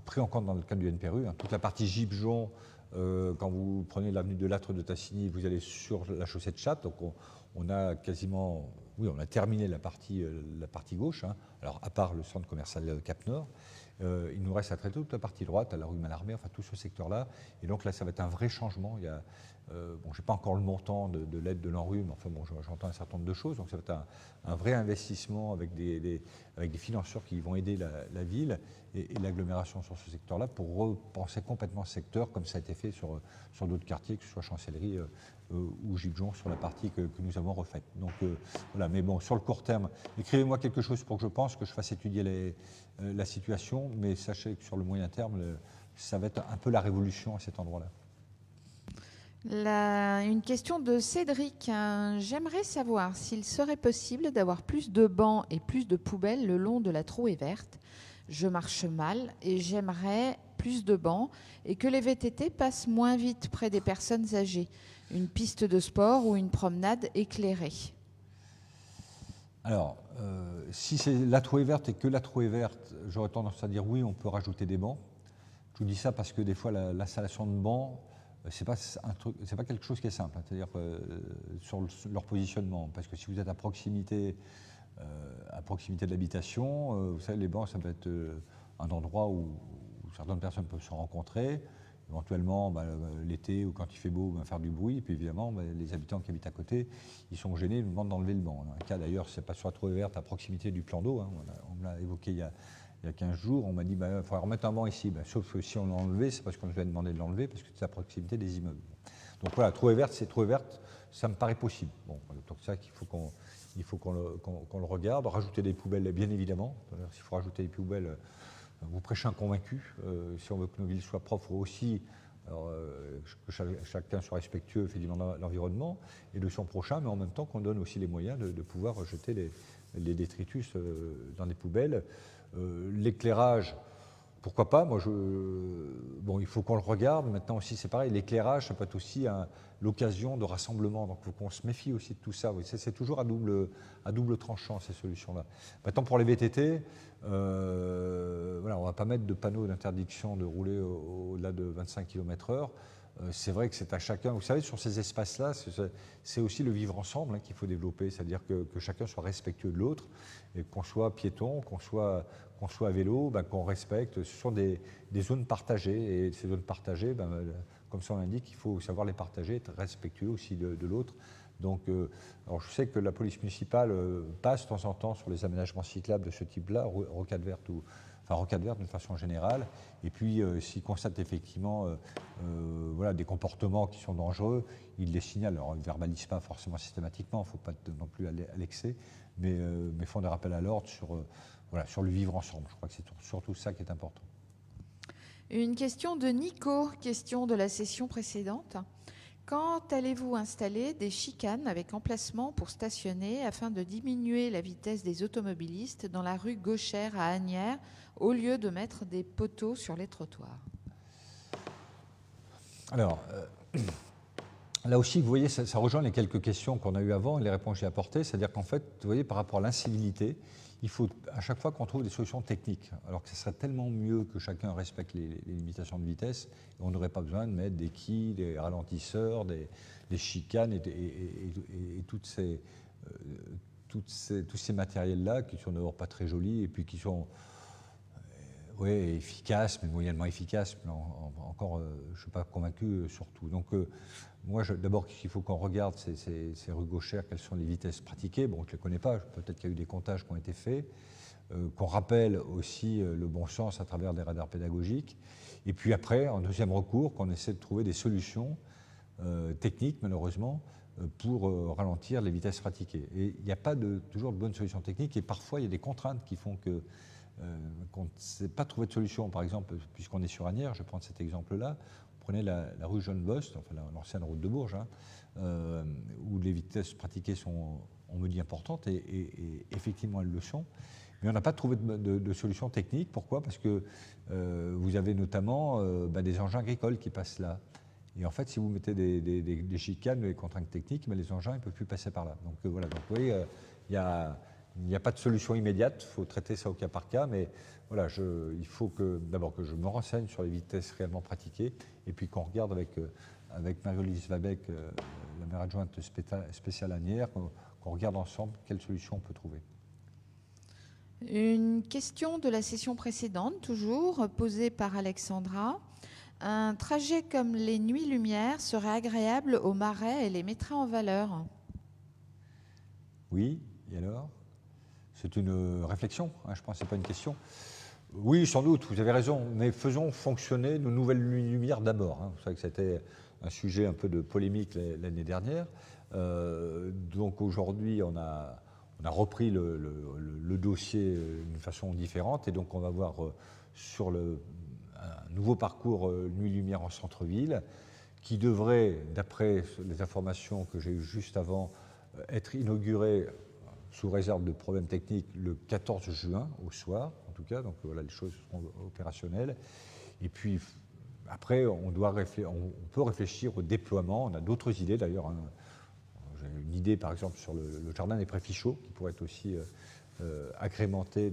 Speaker 1: pris en compte dans le cadre du NPRU. Hein. Toute la partie Gibjon, quand vous prenez l'avenue de Lattre de Tassigny, vous allez sur la chaussée de Chatte, donc on a quasiment, oui, on a terminé la partie gauche, hein. Alors à part le centre commercial Cap-Nord, il nous reste à traiter toute la partie droite, à la rue Mallarmé, enfin tout ce secteur-là, et donc là ça va être un vrai changement. Il y a, bon, je n'ai pas encore le montant de l'aide de l'ANRU, mais enfin bon, j'entends un certain nombre de choses, donc ça va être un vrai investissement avec des financeurs qui vont aider la ville et l'agglomération sur ce secteur-là pour repenser complètement ce secteur, comme ça a été fait sur d'autres quartiers, que ce soit Chancellerie ou Gibjon, sur la partie que nous avons refaite. Donc voilà, mais bon, sur le court terme, écrivez-moi quelque chose pour que je pense, que je fasse étudier la situation, mais sachez que sur le moyen terme, ça va être un peu la révolution à cet endroit-là.
Speaker 2: Une question de Cédric. J'aimerais savoir s'il serait possible d'avoir plus de bancs et plus de poubelles le long de la Trouée verte. Je marche mal et j'aimerais plus de bancs et que les VTT passent moins vite près des personnes âgées. Une piste de sport ou une promenade éclairée.
Speaker 1: Alors, si c'est la Trouée verte et que la Trouée verte, j'aurais tendance à dire oui, on peut rajouter des bancs. Je vous dis ça parce que des fois, l'installation de bancs c'est pas quelque chose qui est simple, hein. C'est-à-dire sur leur positionnement, parce que si vous êtes à proximité de l'habitation, vous savez, les bancs, ça peut être un endroit où certaines personnes peuvent se rencontrer, éventuellement l'été ou quand il fait beau, faire du bruit, et puis évidemment, les habitants qui habitent à côté, ils sont gênés, ils nous demandent d'enlever le banc. Un cas d'ailleurs, c'est pas sur la Trouée Verte, à proximité du plan d'eau, hein. On me l'a évoqué il y a 15 jours, on m'a dit il faudrait remettre un banc ici. Sauf que si on l'a enlevé, c'est parce qu'on nous a demandé de l'enlever, parce que c'est à proximité des immeubles. Donc voilà, Trouée Verte, ça me paraît possible. Bon, donc c'est ça qu'il faut qu'on le regarde. Rajouter des poubelles, bien évidemment. S'il faut rajouter des poubelles, vous prêchez un convaincu. Si on veut que nos villes soient propres, il faut aussi que chacun soit respectueux effectivement de l'environnement et de son prochain, mais en même temps qu'on donne aussi les moyens de pouvoir jeter les détritus dans des poubelles. L'éclairage, pourquoi pas, il faut qu'on le regarde. Maintenant aussi, c'est pareil, l'éclairage, ça peut être aussi l'occasion de rassemblement. Donc il faut qu'on se méfie aussi de tout ça. C'est toujours à double tranchant, ces solutions-là. Maintenant, pour les VTT, on ne va pas mettre de panneaux d'interdiction de rouler au-delà de 25 km/h. C'est vrai que c'est à chacun. Vous savez, sur ces espaces-là, c'est aussi le vivre ensemble qu'il faut développer, c'est-à-dire que chacun soit respectueux de l'autre, et qu'on soit piéton, qu'on soit à vélo, qu'on respecte. Ce sont des zones partagées, et ces zones partagées, comme ça on l'indique, il faut savoir les partager, être respectueux aussi de l'autre. Donc, alors je sais que la police municipale passe de temps en temps sur les aménagements cyclables de ce type-là, rocade verte d'une façon générale, et puis s'ils constatent effectivement des comportements qui sont dangereux, ils les signalent. Alors ils ne verbalisent pas forcément systématiquement, il ne faut pas non plus aller à l'excès, mais font des rappels à l'ordre sur le vivre ensemble. Je crois que c'est surtout ça qui est important.
Speaker 2: Une question de Nico, question de la session précédente. Quand allez-vous installer des chicanes avec emplacement pour stationner afin de diminuer la vitesse des automobilistes dans la rue Gauchère à Asnières au lieu de mettre des poteaux sur les trottoirs?
Speaker 1: Alors, là aussi, vous voyez, ça rejoint les quelques questions qu'on a eues avant et les réponses que j'ai apportées. C'est-à-dire qu'en fait, vous voyez, par rapport à l'incivilité, il faut à chaque fois qu'on trouve des solutions techniques, alors que ce serait tellement mieux que chacun respecte les limitations de vitesse, et on n'aurait pas besoin de mettre des quilles, des ralentisseurs, des chicanes et tous ces matériels-là qui sont d'abord pas très jolis et puis qui sont efficaces, mais moyennement efficaces. Mais encore, je ne suis pas convaincu surtout. Donc, moi, d'abord, il faut qu'on regarde ces rues gauchères, quelles sont les vitesses pratiquées. Bon, je ne les connais pas, peut-être qu'il y a eu des comptages qui ont été faits. Qu'on rappelle aussi le bon sens à travers des radars pédagogiques. Et puis après, en deuxième recours, qu'on essaie de trouver des solutions techniques, malheureusement, pour ralentir les vitesses pratiquées. Et il n'y a pas toujours de bonnes solutions techniques, et parfois, il y a des contraintes qui font qu'on ne sait pas trouver de solution. Par exemple, puisqu'on est sur Asnières, je vais prendre cet exemple-là. Prenez la rue Jeanne-Bost, enfin l'ancienne route de Bourges, où les vitesses pratiquées sont, on me dit, importantes, et effectivement elles le sont. Mais on n'a pas trouvé de solution technique. Pourquoi? Parce que vous avez notamment des engins agricoles qui passent là. Et en fait, si vous mettez des chicanes, des contraintes techniques, les engins ne peuvent plus passer par là. Donc voilà, donc, vous voyez, il n'y a pas de solution immédiate, il faut traiter ça au cas par cas, mais voilà, il faut d'abord que je me renseigne sur les vitesses réellement pratiquées, et puis qu'on regarde avec Marie-Lise Vabec, la maire adjointe spéciale Asnières, qu'on regarde ensemble quelles solutions on peut trouver.
Speaker 2: Une question de la session précédente, toujours, posée par Alexandra. Un trajet comme les Nuits Lumière serait agréable aux Marais et les mettrait en valeur?
Speaker 1: Oui, et alors? C'est une réflexion, je pense, ce n'est pas une question. Oui, sans doute, vous avez raison, mais faisons fonctionner nos nouvelles lumières d'abord. Vous savez que c'était un sujet un peu de polémique l'année dernière. Donc aujourd'hui, on a repris le dossier d'une façon différente, et donc on va voir sur un nouveau parcours Nuit Lumière en centre-ville, qui devrait, d'après les informations que j'ai eues juste avant, être inauguré sous réserve de problèmes techniques le 14 juin au soir, en tout cas. Donc voilà, les choses seront opérationnelles. Et puis après, on peut réfléchir au déploiement. On a d'autres idées d'ailleurs. J'ai une idée par exemple sur le jardin des Préfichaux, qui pourrait être aussi agrémenté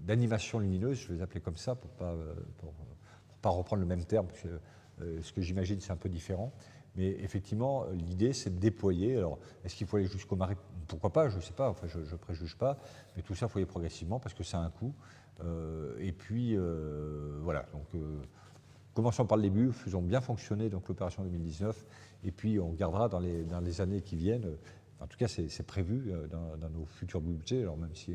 Speaker 1: d'animations lumineuses, je vais les appeler comme ça pour pas reprendre le même terme, parce que Ce que j'imagine, c'est un peu différent. Mais effectivement, l'idée, c'est de déployer. Alors, est-ce qu'il faut aller jusqu'au Marais? Pourquoi pas? Je ne sais pas. Enfin, je ne préjuge pas. Mais tout ça, il faut y aller progressivement parce que ça a un coût. Et puis, voilà. Donc, commençons par le début. Faisons bien fonctionner donc l'opération 2019. Et puis, on regardera dans les années qui viennent. En tout cas, c'est prévu dans nos futurs budgets. Alors, même si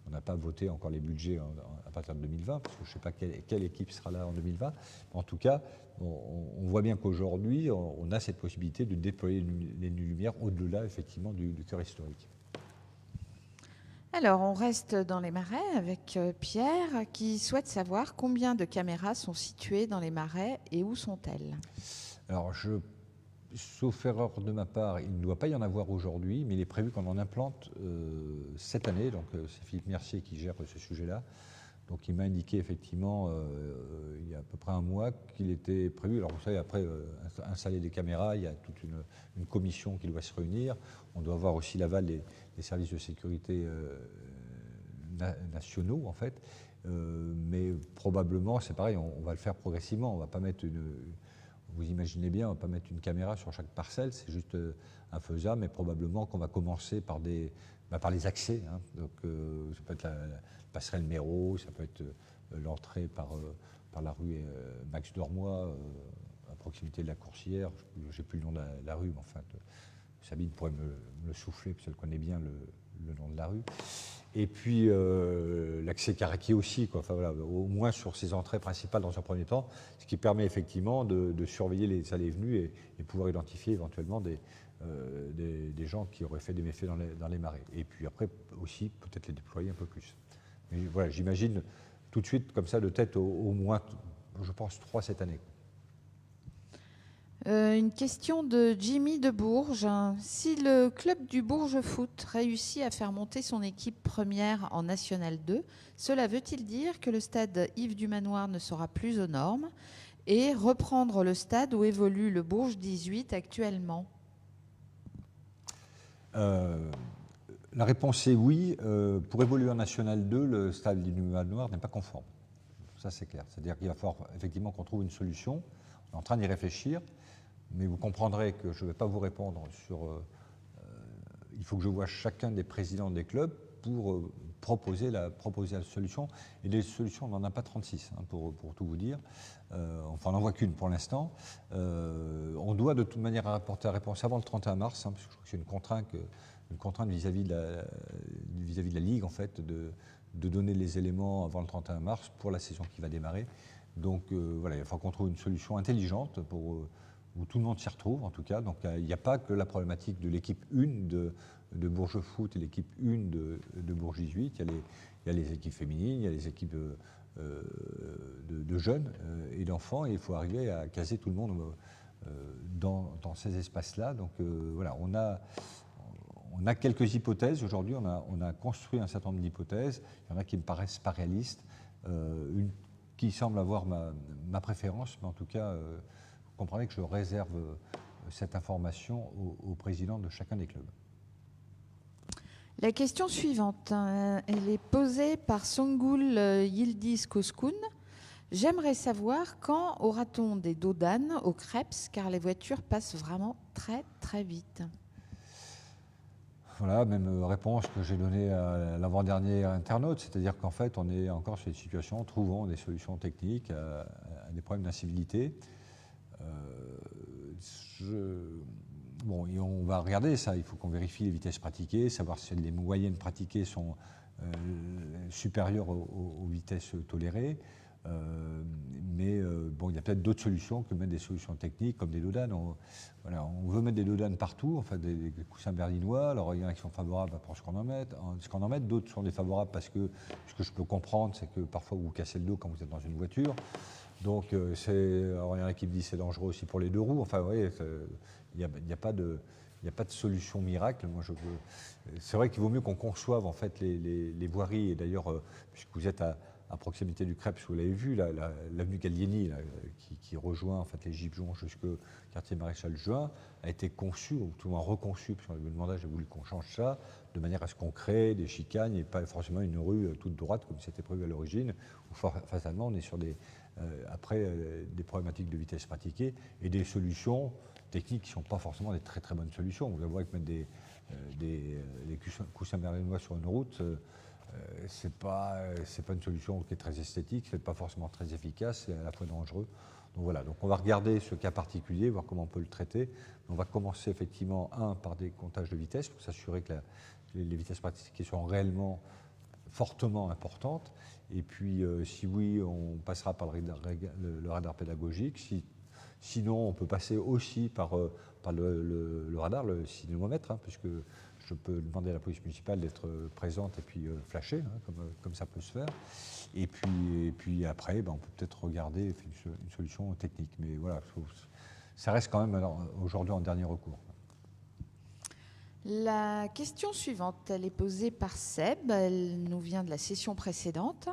Speaker 1: on n'a pas voté encore les budgets à partir de 2020, parce que je ne sais pas quelle équipe sera là en 2020. En tout cas, on voit bien qu'aujourd'hui, on a cette possibilité de déployer les lumières au-delà, effectivement, du cœur historique.
Speaker 2: Alors, on reste dans les marais avec Pierre, qui souhaite savoir combien de caméras sont situées dans les marais et où sont-elles?
Speaker 1: Alors, sauf erreur de ma part, il ne doit pas y en avoir aujourd'hui, mais il est prévu qu'on en implante cette année. Donc, c'est Philippe Mercier qui gère ce sujet-là. Donc, il m'a indiqué effectivement, il y a à peu près un mois, qu'il était prévu. Alors, vous savez, après installer des caméras, il y a toute une commission qui doit se réunir. On doit avoir aussi l'aval des services de sécurité nationaux, en fait. Mais probablement, c'est pareil, on va le faire progressivement. On ne va pas mettre vous imaginez bien, on ne va pas mettre une caméra sur chaque parcelle, c'est juste infaisable, mais probablement qu'on va commencer par les accès. Hein. Donc, ça peut être la passerelle Méro, ça peut être l'entrée par la rue Max Dormois, à proximité de la Coursière. Je n'ai plus le nom de la rue, mais enfin, Sabine pourrait me le souffler, parce qu'elle connaît bien le nom de la rue. Et puis l'accès Caraquier aussi, quoi. Enfin, voilà, au moins sur ces entrées principales dans un premier temps, ce qui permet effectivement de surveiller les allées et venues et pouvoir identifier éventuellement des gens qui auraient fait des méfaits dans les marais. Et puis après aussi peut-être les déployer un peu plus. Mais voilà, j'imagine tout de suite comme ça de tête au moins, je pense, 3 cette année.
Speaker 2: Une question de Jimmy de Bourges. Si le club du Bourges Foot réussit à faire monter son équipe première en National 2, cela veut-il dire que le stade Yves du Manoir ne sera plus aux normes et reprendre le stade où évolue le Bourges 18 actuellement?
Speaker 1: La réponse est oui. Pour évoluer en National 2, le stade du Manoir n'est pas conforme. Ça, c'est clair. C'est-à-dire qu'il va falloir effectivement qu'on trouve une solution. On est en train d'y réfléchir. Mais vous comprendrez que je ne vais pas vous répondre sur... il faut que je vois chacun des présidents des clubs pour proposer la solution. Et les solutions, on n'en a pas 36, hein, pour tout vous dire. Enfin, on n'en voit qu'une pour l'instant. On doit de toute manière apporter la réponse avant le 31 mars, hein, parce que je crois que c'est une contrainte vis-à-vis de la Ligue, en fait, de donner les éléments avant le 31 mars pour la saison qui va démarrer. Donc voilà, il va falloir qu'on trouve une solution intelligente où tout le monde s'y retrouve, en tout cas. Donc, il n'y a pas que la problématique de l'équipe 1 de Bourges Foot et l'équipe 1 de Bourges 18. Il y a les équipes féminines, il y a les équipes de jeunes et d'enfants. Et il faut arriver à caser tout le monde dans ces espaces-là. Donc, voilà, on a quelques hypothèses. Aujourd'hui, on a construit un certain nombre d'hypothèses. Il y en a qui ne me paraissent pas réalistes. Une qui semble avoir ma préférence, mais en tout cas... vous comprenez que je réserve cette information au président de chacun des clubs.
Speaker 2: La question suivante, elle est posée par Songul Yildiz Koskun. J'aimerais savoir quand aura-t-on des dos d'âne au Creps, car les voitures passent vraiment très très vite.
Speaker 1: Voilà, même réponse que j'ai donnée à l'avant-dernier internaute, c'est-à-dire qu'en fait, on est encore sur une situation, trouvons des solutions techniques à des problèmes d'incivilité. Bon, et on va regarder ça, il faut qu'on vérifie les vitesses pratiquées, savoir si les moyennes pratiquées sont supérieures aux vitesses tolérées. Mais bon, il y a peut-être d'autres solutions que mettre des solutions techniques comme des dodanes. On veut mettre des dodanes partout, enfin des coussins berlinois. Alors il y en a qui sont favorables pour ce qu'on en met, d'autres sont défavorables parce que ce que je peux comprendre, c'est que parfois vous vous cassez le dos quand vous êtes dans une voiture. Donc, alors il y en a qui me disent que c'est dangereux aussi pour les deux roues. Enfin, vous voyez, il n'y a pas de solution miracle. Moi, c'est vrai qu'il vaut mieux qu'on conçoive en fait les voiries. Et d'ailleurs, puisque vous êtes à proximité du Crêpes, vous l'avez vu, l'avenue Gallieni, là, qui rejoint en fait, les Gibetons jusqu'au quartier Maréchal Juin, a été conçue, ou tout le moins reconçue, parce que le demandage a voulu qu'on change ça, de manière à ce qu'on crée des chicanes et pas forcément une rue toute droite comme c'était prévu à l'origine, où fatalement on est sur des problématiques de vitesse pratiquées et des solutions techniques qui ne sont pas forcément des très très bonnes solutions. Vous avouez que mettre des coussins berlinois sur une route, c'est pas une solution qui est très esthétique, c'est pas forcément très efficace, c'est à la fois dangereux. Donc voilà, donc on va regarder ce cas particulier, voir comment on peut le traiter. On va commencer effectivement, par des comptages de vitesse pour s'assurer que les vitesses pratiquées sont réellement fortement importantes. Et puis, si oui, on passera par le radar pédagogique. Sinon, on peut passer aussi par le radar, le cinémomètre, hein, puisque je peux demander à la police municipale d'être présente et puis flasher, hein, comme ça peut se faire. Et puis après, on peut peut-être regarder une solution technique. Mais voilà, ça reste quand même aujourd'hui en dernier recours.
Speaker 2: La question suivante, elle est posée par Seb, elle nous vient de la session précédente.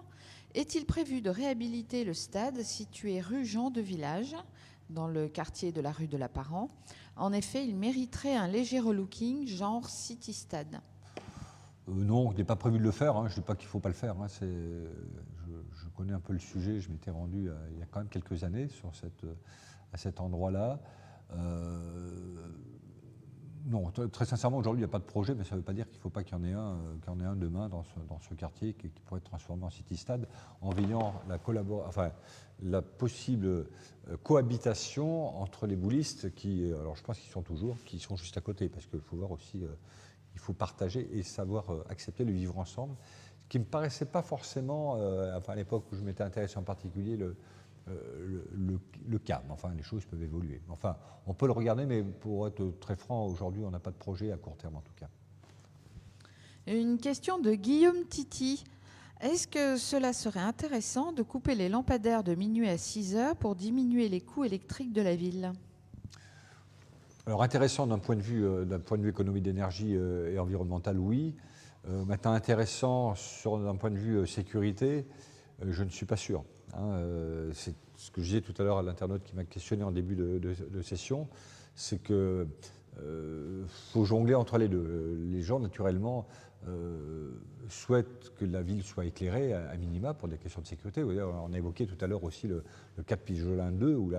Speaker 2: Est-il prévu de réhabiliter le stade situé rue Jean de Village, dans le quartier de la rue de l'Apparent? En effet, il mériterait un léger relooking, genre City Stade.
Speaker 1: Non, il n'est pas prévu de le faire, hein. Je ne dis pas qu'il ne faut pas le faire. Hein. Je connais un peu le sujet, je m'étais rendu il y a quand même quelques années à cet endroit-là. Non, très sincèrement, aujourd'hui, il n'y a pas de projet, mais ça ne veut pas dire qu'il ne faut pas qu'il y en ait un demain dans ce quartier qui pourrait être transformé en city-stade, en veillant la possible cohabitation entre les boulistes qui, alors je pense qu'ils sont toujours, qui sont juste à côté, parce qu'il faut voir aussi, il faut partager et savoir accepter le vivre ensemble, ce qui ne me paraissait pas forcément, à l'époque où je m'étais intéressé en particulier, le cas. Enfin, les choses peuvent évoluer. Enfin, on peut le regarder, mais pour être très franc, aujourd'hui, on n'a pas de projet à court terme en tout cas.
Speaker 2: Une question de Guillaume Titi. Est-ce que cela serait intéressant de couper les lampadaires de minuit à 6 heures pour diminuer les coûts électriques de la ville?
Speaker 1: Alors intéressant d'un point de vue économie d'énergie et environnemental, oui. Maintenant intéressant d'un point de vue sécurité, je ne suis pas sûr. C'est ce que je disais tout à l'heure à l'internaute qui m'a questionné en début de session, c'est que faut jongler entre les deux. Les gens, naturellement, souhaitent que la ville soit éclairée à minima pour des questions de sécurité. On a évoqué tout à l'heure aussi le cas de Pijolin 2, où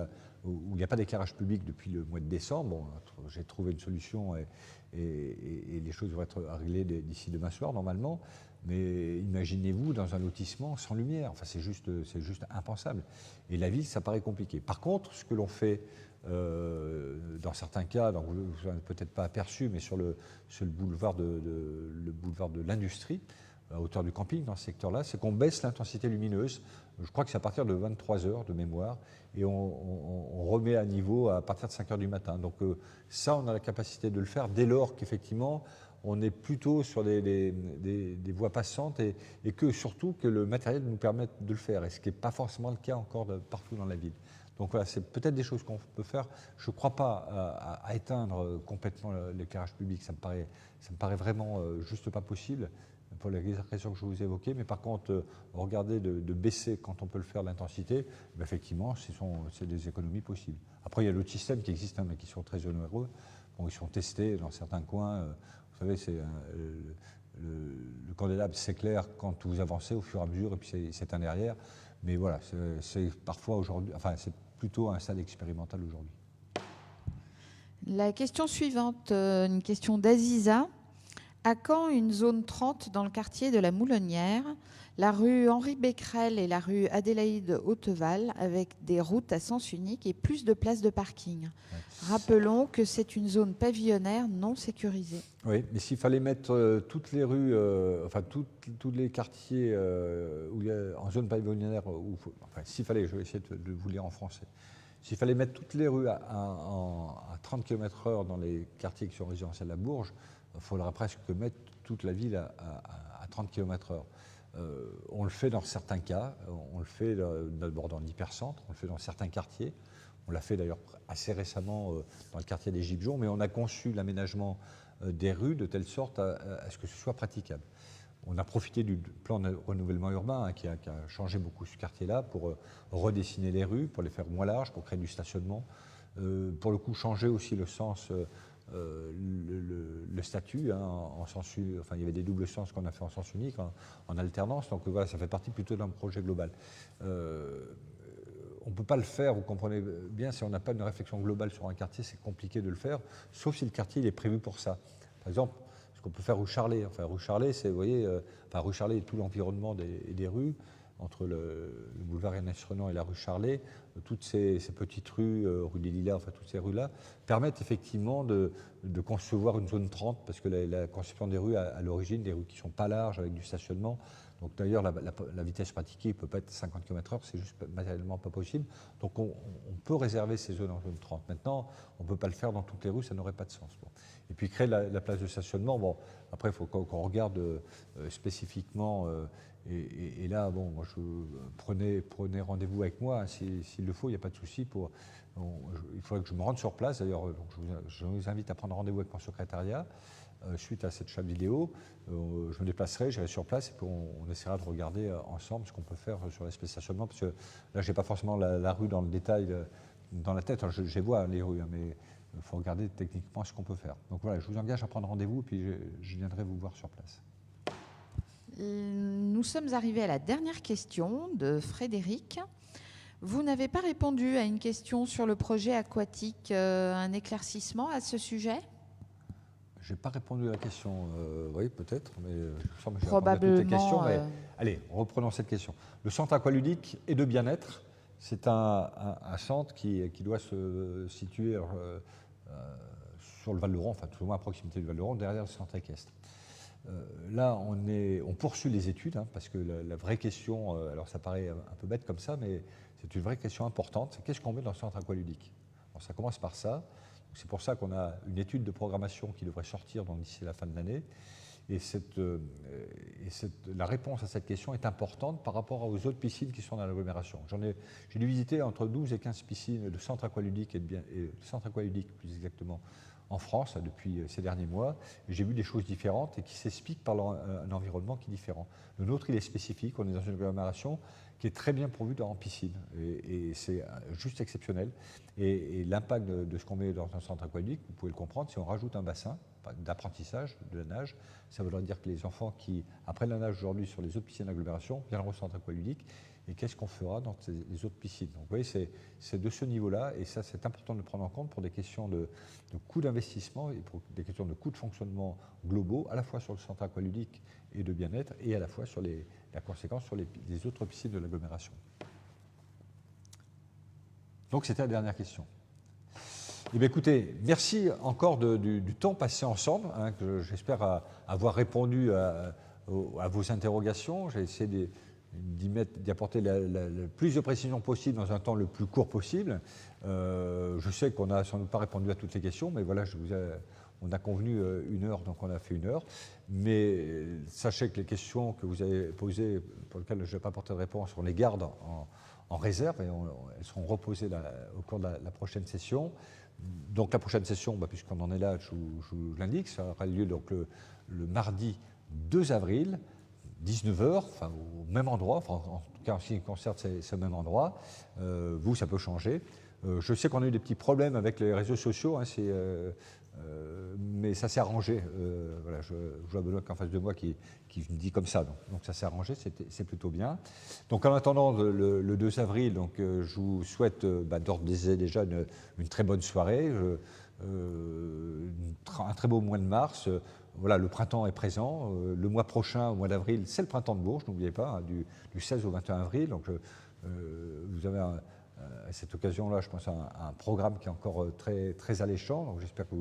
Speaker 1: il n'y a pas d'éclairage public depuis le mois de décembre. Bon, j'ai trouvé une solution et les choses vont être réglées d'ici demain soir, normalement. Mais imaginez-vous dans un lotissement sans lumière. Enfin, c'est juste impensable. Et la ville, ça paraît compliqué. Par contre, ce que l'on fait dans certains cas, donc vous n'en avez peut-être pas aperçu, mais sur le boulevard de l'Industrie, à hauteur du camping, dans ce secteur-là, c'est qu'on baisse l'intensité lumineuse. Je crois que c'est à partir de 23 heures de mémoire, et on remet à niveau à partir de 5 heures du matin. Donc ça, on a la capacité de le faire dès lors qu'effectivement, on est plutôt sur des voies passantes et surtout que le matériel nous permette de le faire, et ce qui n'est pas forcément le cas encore partout dans la ville. Donc voilà, c'est peut-être des choses qu'on peut faire. Je ne crois pas à éteindre complètement l'éclairage public, ça me paraît vraiment juste pas possible, pour les raisons que je vous ai évoquées. Mais par contre, regarder de baisser quand on peut le faire l'intensité, effectivement, c'est des économies possibles. Après, il y a d'autres systèmes qui existent, mais qui sont très onéreux. Bon, ils sont testés dans certains coins. Vous savez, le candélabre s'éclaire quand vous avancez au fur et à mesure, et puis c'est un derrière. Mais voilà, c'est parfois aujourd'hui, enfin, c'est plutôt un stade expérimental aujourd'hui.
Speaker 2: La question suivante, une question d'Aziza. À quand une zone 30 dans le quartier de la Moulonnière, la rue Henri Becquerel et la rue Adélaïde Hauteval, avec des routes à sens unique et plus de places de parking? Rappelons que c'est une zone pavillonnaire non sécurisée.
Speaker 1: Oui, mais s'il fallait mettre toutes les rues, tous les quartiers où il y a, en zone pavillonnaire, s'il fallait, je vais essayer de vous lire en français, s'il fallait mettre toutes les rues à 30 km/h dans les quartiers qui sont résidentiels à Bourges, il faudra presque mettre toute la ville à 30 km/h. On le fait dans certains cas, on le fait d'abord dans l'hypercentre, on le fait dans certains quartiers, on l'a fait d'ailleurs assez récemment dans le quartier des Gibetons, mais on a conçu l'aménagement des rues de telle sorte à ce que ce soit praticable. on a profité du plan de renouvellement urbain qui a changé beaucoup ce quartier-là pour redessiner les rues, pour les faire moins larges, pour créer du stationnement. Pour le coup, changer aussi le sens, le statut, hein, en sens, enfin, il y avait des doubles sens qu'on a fait en sens unique, en alternance. Donc voilà, ça fait partie plutôt d'un projet global. On ne peut pas le faire, vous comprenez bien, si on n'a pas une réflexion globale sur un quartier, c'est compliqué de le faire, sauf si le quartier il est prévu pour ça. Par exemple, ce qu'on peut faire rue Charlet, enfin rue Charlet, c'est, vous voyez, rue Charlet et tout l'environnement des rues, entre le boulevard Ernest Renan et la rue Charlet, toutes ces petites rues, rue des Lilas, enfin toutes ces rues-là, permettent effectivement de concevoir une zone 30, parce que la conception des rues, à l'origine, des rues qui ne sont pas larges, avec du stationnement. Donc d'ailleurs, la vitesse pratiquée ne peut pas être 50 km/h, c'est juste matériellement pas possible. Donc on peut réserver ces zones en zone 30. Maintenant, on ne peut pas le faire dans toutes les rues, ça n'aurait pas de sens. Bon. Et puis créer la place de stationnement, bon, après il faut qu'on regarde spécifiquement, et là, bon, moi, prenez rendez-vous avec moi, hein, s'il le faut, il n'y a pas de souci. Il faudrait que je me rende sur place, d'ailleurs, je vous invite à prendre rendez-vous avec mon secrétariat. Suite à cette chape vidéo, je me déplacerai, j'irai sur place et puis on essaiera de regarder ensemble ce qu'on peut faire sur l'espace stationnement, parce que là, je n'ai pas forcément la rue dans le détail, dans la tête. Alors, je vois les rues, hein, mais il faut regarder techniquement ce qu'on peut faire. Donc voilà, je vous engage à prendre rendez-vous et puis je viendrai vous voir sur place.
Speaker 2: Nous sommes arrivés à la dernière question de Frédéric. Vous n'avez pas répondu à une question sur le projet aquatique, un éclaircissement à ce sujet ?
Speaker 1: Je n'ai pas répondu à la question, oui, peut-être, mais je me semble que j'ai
Speaker 2: probablement
Speaker 1: répondu à toutes les questions. Mais allez, reprenons cette question. Le centre aqualudique et de bien-être, c'est un centre qui doit se situer sur le Val-de-Rond, enfin tout au moins à proximité du Val-de-Rond, derrière le centre équestre. Là, on poursuit les études, hein, parce que la vraie question, alors ça paraît un peu bête comme ça, mais c'est une vraie question importante, c'est qu'est-ce qu'on met dans le centre aqualudique ? Alors, ça commence par ça. C'est pour ça qu'on a une étude de programmation qui devrait sortir d'ici la fin de l'année. Et la réponse à cette question est importante par rapport aux autres piscines qui sont dans l'agglomération. J'ai dû visiter entre 12 et 15 piscines de centres aqualudiques, et de centres aqualudiques plus exactement, en France depuis ces derniers mois. J'ai vu des choses différentes et qui s'expliquent par un environnement qui est différent. Le nôtre, il est spécifique. On est dans une agglomération qui est très bien pourvue en piscine. Et c'est juste exceptionnel. Et l'impact de ce qu'on met dans un centre aquatique, vous pouvez le comprendre, si on rajoute un bassin d'apprentissage de la nage, ça voudrait dire que les enfants qui apprennent la nage aujourd'hui sur les autres piscines d'agglomération viendront au centre aqualudique. Et qu'est-ce qu'on fera dans les autres piscines? Donc vous voyez, c'est de ce niveau-là, et ça c'est important de le prendre en compte pour des questions de coûts d'investissement et pour des questions de coûts de fonctionnement globaux, à la fois sur le centre aqualudique et de bien-être, et à la fois sur la conséquence sur les autres piscines de l'agglomération. Donc c'était la dernière question. Eh bien, écoutez, merci encore du temps passé ensemble, hein, que j'espère avoir répondu à vos interrogations. J'ai essayé d'y apporter le plus de précision possible dans un temps le plus court possible. Je sais qu'on n'a sans doute pas répondu à toutes les questions, mais voilà, on a convenu 1 heure, donc on a fait 1 heure. Mais sachez que les questions que vous avez posées, pour lesquelles je n'ai pas apporté de réponse, on les garde en réserve et elles seront reposées au cours de la prochaine session. Donc la prochaine session, puisqu'on en est là, je vous l'indique, ça aura lieu donc, le mardi 2 avril, 19h, enfin, au même endroit, enfin, en tout cas en ce qui concerne ce même endroit. Vous, ça peut changer. Je sais qu'on a eu des petits problèmes avec les réseaux sociaux, hein, mais ça s'est arrangé. Voilà, je vois Benoît qui est en face de moi qui me dit comme ça, donc ça s'est arrangé, c'est plutôt bien. Donc en attendant le 2 avril, donc, je vous souhaite d'ordre déjà une très bonne soirée, un très beau mois de mars. Voilà, le printemps est présent. Le mois prochain, au mois d'avril, c'est le printemps de Bourges, n'oubliez pas, hein, du 16 au 21 avril. Donc vous avez à cette occasion-là, je pense, un programme qui est encore très, très alléchant. Donc j'espère que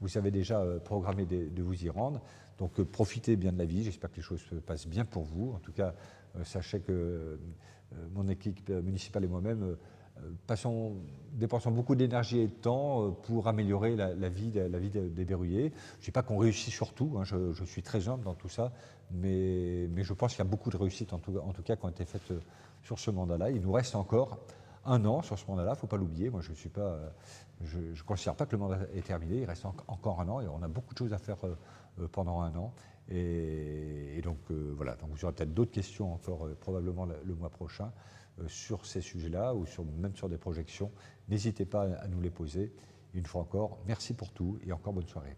Speaker 1: vous avez déjà programmé de vous y rendre. Donc profitez bien de la vie. J'espère que les choses se passent bien pour vous. En tout cas, sachez que mon équipe municipale et moi-même dépensons beaucoup d'énergie et de temps pour améliorer la vie des verrouillés. Je ne dis pas qu'on réussit sur tout, hein, je suis très humble dans tout ça, mais je pense qu'il y a beaucoup de réussites, en tout cas, qui ont été faites sur ce mandat-là. Il nous reste encore un an sur ce mandat-là, il ne faut pas l'oublier. Moi, je ne considère pas que le mandat est terminé. Il reste encore un an et on a beaucoup de choses à faire pendant un an. Et donc, voilà. Donc, vous aurez peut-être d'autres questions encore, probablement le mois prochain, sur ces sujets-là ou même sur des projections. N'hésitez pas à nous les poser. Une fois encore, merci pour tout et encore bonne soirée.